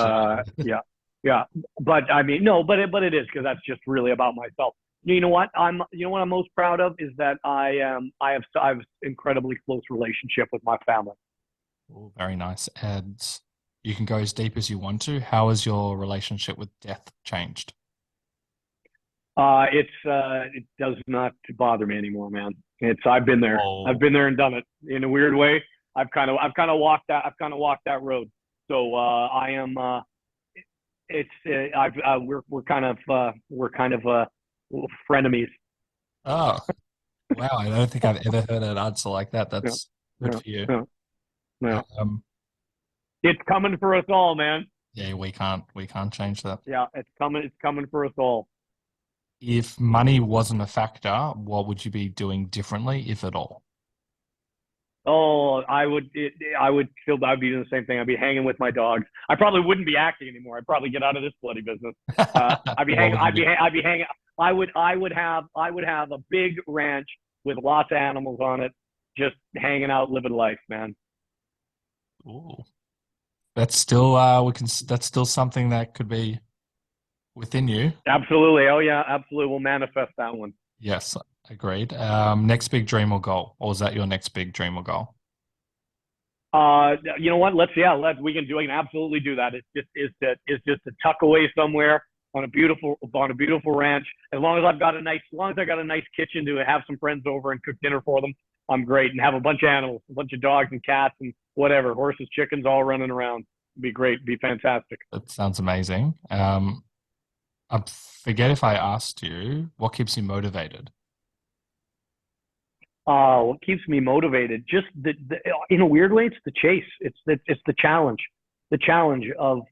Yeah. But I mean, no, but it is, because that's just really about myself. You know what I'm most proud of is that I have incredibly close relationship with my family. Oh, very nice. And you can go as deep as you want to. How has your relationship with death changed? It does not bother me anymore, man. I've been there. Oh. I've been there and done it in a weird way. I've kind of walked that road. So I am. We're kind of frenemies. Oh, wow! I don't think I've ever heard an answer like that. That's good for you. Yeah. It's coming for us all, man. Yeah, we can't change that. Yeah, it's coming for us all. If money wasn't a factor, what would you be doing differently, if at all? Oh, I would be doing the same thing. I'd be hanging with my dogs. I probably wouldn't be acting anymore. I'd probably get out of this bloody business. I'd be hanging. I would have a big ranch with lots of animals on it, just hanging out, living life, man. Ooh. That's still that's still something that could be within you. Absolutely. Oh yeah, absolutely. We'll manifest that one. Yes, agreed. Next big dream or goal, or is that your next big dream or goal? You know what? We can absolutely do that. It's just to tuck away somewhere on a beautiful ranch. As long as I got a nice kitchen to have some friends over and cook dinner for them, I'm great. And have a bunch of animals, a bunch of dogs and cats and whatever, horses, chickens, all running around. It'd be great. It'd be fantastic. That sounds amazing. I forget if I asked you what keeps you motivated. What keeps me motivated? Just in a weird way, it's the chase. It's the challenge. The challenge of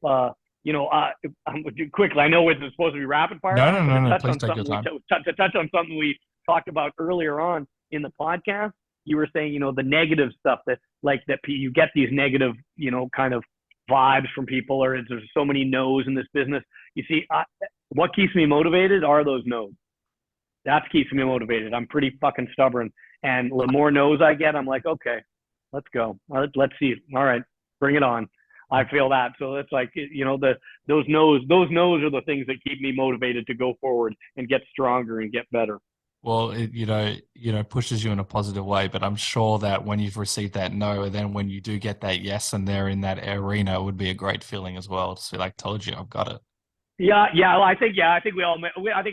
quickly, I know it's supposed to be rapid fire, but No. Please take your time. to touch on something we talked about earlier on in the podcast, you were saying, the negative stuff that you get these negative, kind of vibes from people, or there's so many no's in this business. You see, what keeps me motivated are those no's. That keeps me motivated. I'm pretty fucking stubborn. And the more no's I get, I'm like, okay, let's go. Let's see. All right, bring it on. I feel that. So it's like, those no's are the things that keep me motivated to go forward and get stronger and get better. Well, it pushes you in a positive way, but I'm sure that when you've received that no, and then when you do get that yes, and they're in that arena, it would be a great feeling as well. To be like, told you, I've got it. Yeah. Well, I think I think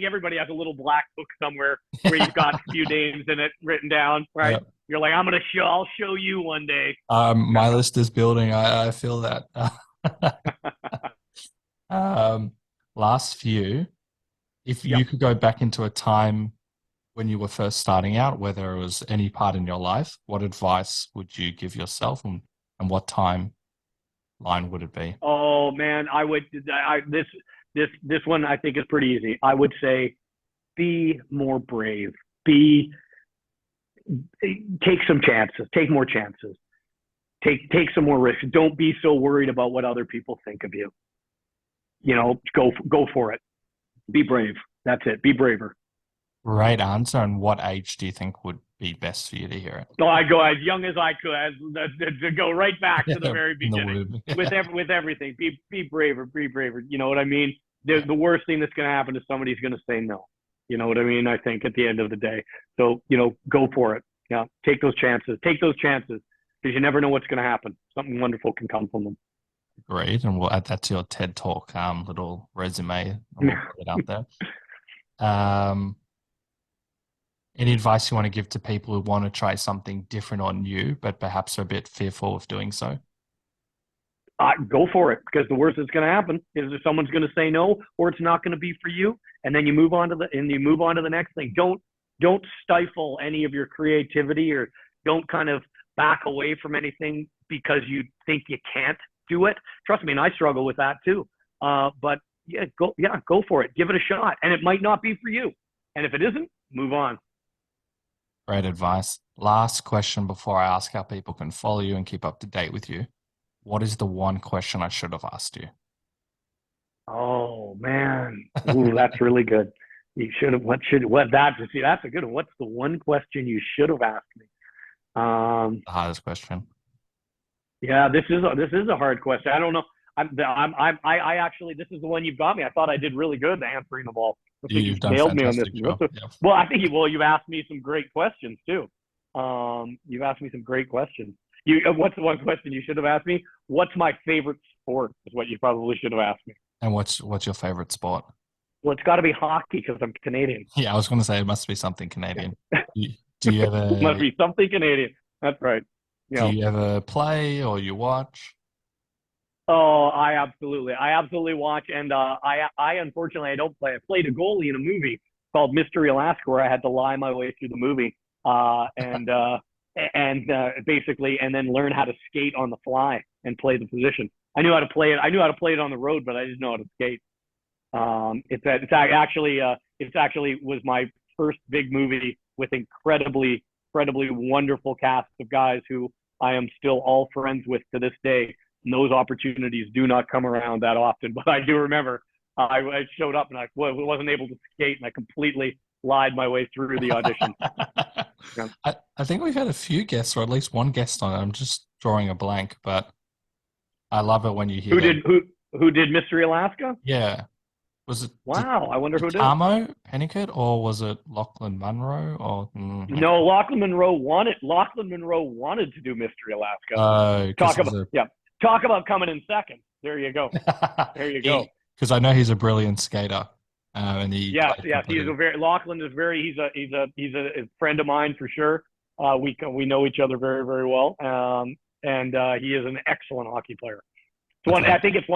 everybody has a little black book somewhere where you've got a few names in it written down, right? Yep. You're like, I'll show you one day. My list is building. I feel that. Last few, if you could go back into a time when you were first starting out, whether it was any part in your life, what advice would you give yourself, and what timeline would it be? Oh man, this one I think is pretty easy. I would say, be more brave. Take some chances. Take more chances. Take some more risks. Don't be so worried about what other people think of you. Go for it. Be brave. That's it. Be braver. Great answer. And what age do you think would be best for you to hear it? So I go as young as I could, to go right back to the very beginning with everything. Be braver. Be braver. You know what I mean? The worst thing that's going to happen is somebody's going to say no. You know what I mean? I think at the end of the day. So, go for it. Yeah. Take those chances. Because you never know what's going to happen. Something wonderful can come from them. Great. And we'll add that to your TED Talk little resume. We'll put it out there. Any advice you want to give to people who want to try something different or new, but perhaps are a bit fearful of doing so? Go for it, because the worst that's going to happen is that someone's going to say no, or it's not going to be for you, and then you move on to the next thing. Don't stifle any of your creativity, or don't kind of back away from anything because you think you can't do it. Trust me, and I struggle with that too. But go for it. Give it a shot, and it might not be for you. And if it isn't, move on. Great advice. Last question before I ask how people can follow you and keep up to date with you. What is the one question I should have asked you? Oh man, ooh, that's really good. You should have. That's a good one. What's the one question you should have asked me? The hardest question. Yeah, this is a hard question. I don't know. I actually, this is the one you've got me. I thought I did really good answering them all. You've nailed me on this. Well, I think you've asked me some great questions too. You've asked me some great questions. What's the one question you should have asked me? What's my favorite sport is what you probably should have asked me. And what's your favorite sport? Well, it's got to be hockey because I'm Canadian. Yeah, I was going to say it must be something Canadian. Do you ever? It must be something Canadian. That's right. Do you ever play or you watch? Oh, I absolutely watch, and I unfortunately I don't play. I played a goalie in a movie called Mystery Alaska where I had to lie my way through the movie, basically, and then learn how to skate on the fly and play the position. I knew how to play it. I knew how to play it on the road, but I didn't know how to skate. It's actually was my first big movie with incredibly wonderful cast of guys who I am still all friends with to this day. And those opportunities do not come around that often, but I do remember I showed up and I wasn't able to skate, and I completely lied my way through the audition. Yeah. I think we've had a few guests, or at least one guest on it. I'm just drawing a blank, but I love it when you hear who did Mystery Alaska? Yeah. Was it? Wow, I wonder who did. Tamo Pennicott, or was it Lachlan Munro? Or no, Lachlan Munro wanted to do Mystery Alaska. Talk about coming in second. There you go. Because I know he's a brilliant skater. And he's Lachlan is he's a friend of mine for sure. We know each other very, very well. And he is an excellent hockey player. I think if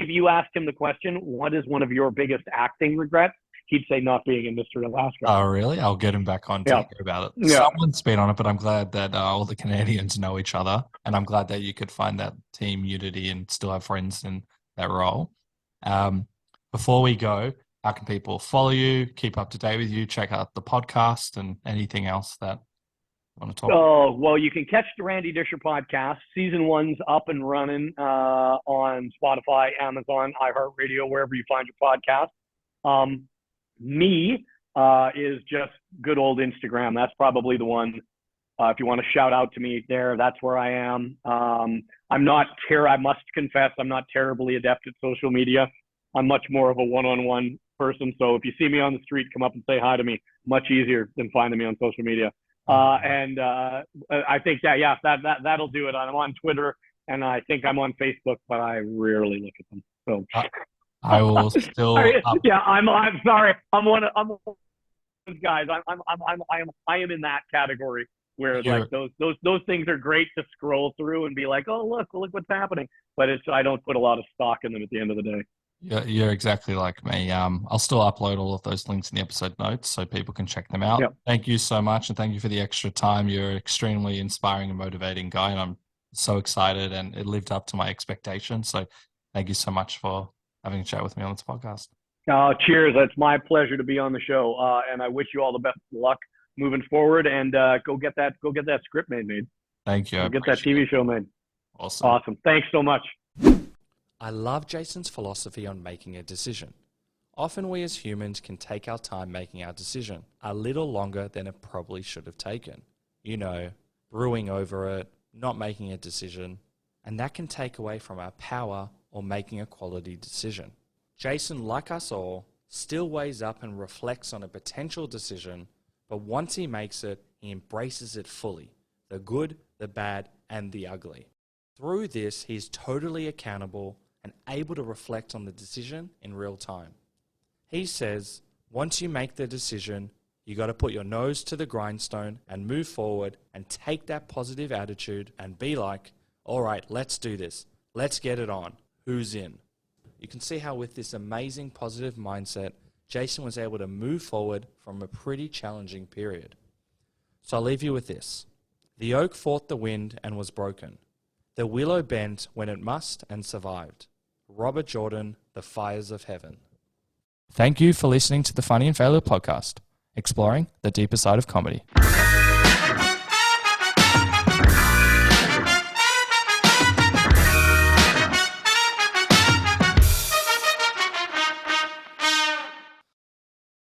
you asked him the question, what is one of your biggest acting regrets? He'd say not being in Mystery Alaska. Oh, really? I'll get him back on to hear about it. Yeah. Someone's been on it, but I'm glad that all the Canadians know each other. And I'm glad that you could find that team unity and still have friends in that role. Before we go, how can people follow you, keep up to date with you, check out the podcast, and anything else that you want to talk about? Oh, well, you can catch the Randy Disher podcast. Season 1's up and running on Spotify, Amazon, iHeartRadio, wherever you find your podcast. Me is just good old Instagram. That's probably the one. If you want to shout out to me there, that's where I am. I must confess, I'm not terribly adept at social media. I'm much more of a one-on-one person. So if you see me on the street, come up and say hi to me. Much easier than finding me on social media. I think that'll do it. I'm on Twitter and I think I'm on Facebook, but I rarely look at them. So I will still. I'm sorry. I'm one of those guys. I am in that category where like those things are great to scroll through and be like, oh look what's happening. But I don't put a lot of stock in them at the end of the day. You're exactly like me. I'll still upload all of those links in the episode notes so people can check them out. Yep. Thank you so much, and thank you for the extra time. You're an extremely inspiring and motivating guy, and I'm so excited, and it lived up to my expectations. So thank you so much for having a chat with me on this podcast. Cheers. It's my pleasure to be on the show, and I wish you all the best of luck moving forward, and go get that script made. Thank you. Get that TV show made. Awesome. Thanks so much. I love Jason's philosophy on making a decision. Often we as humans can take our time making our decision a little longer than it probably should have taken. Brewing over it, not making a decision, and that can take away from our power or making a quality decision. Jason, like us all, still weighs up and reflects on a potential decision, but once he makes it, he embraces it fully, the good, the bad, and the ugly. Through this, he is totally accountable and able to reflect on the decision in real time. He says, once you make the decision, you got to put your nose to the grindstone and move forward and take that positive attitude and be like, all right, let's do this. Let's get it on. Who's in? You can see how with this amazing positive mindset, Jason was able to move forward from a pretty challenging period. So I'll leave you with this. The oak fought the wind and was broken. The willow bent when it must and survived. Robert Jordan, The Fires of Heaven. Thank you for listening to the Funny and Failure podcast, exploring the deeper side of comedy.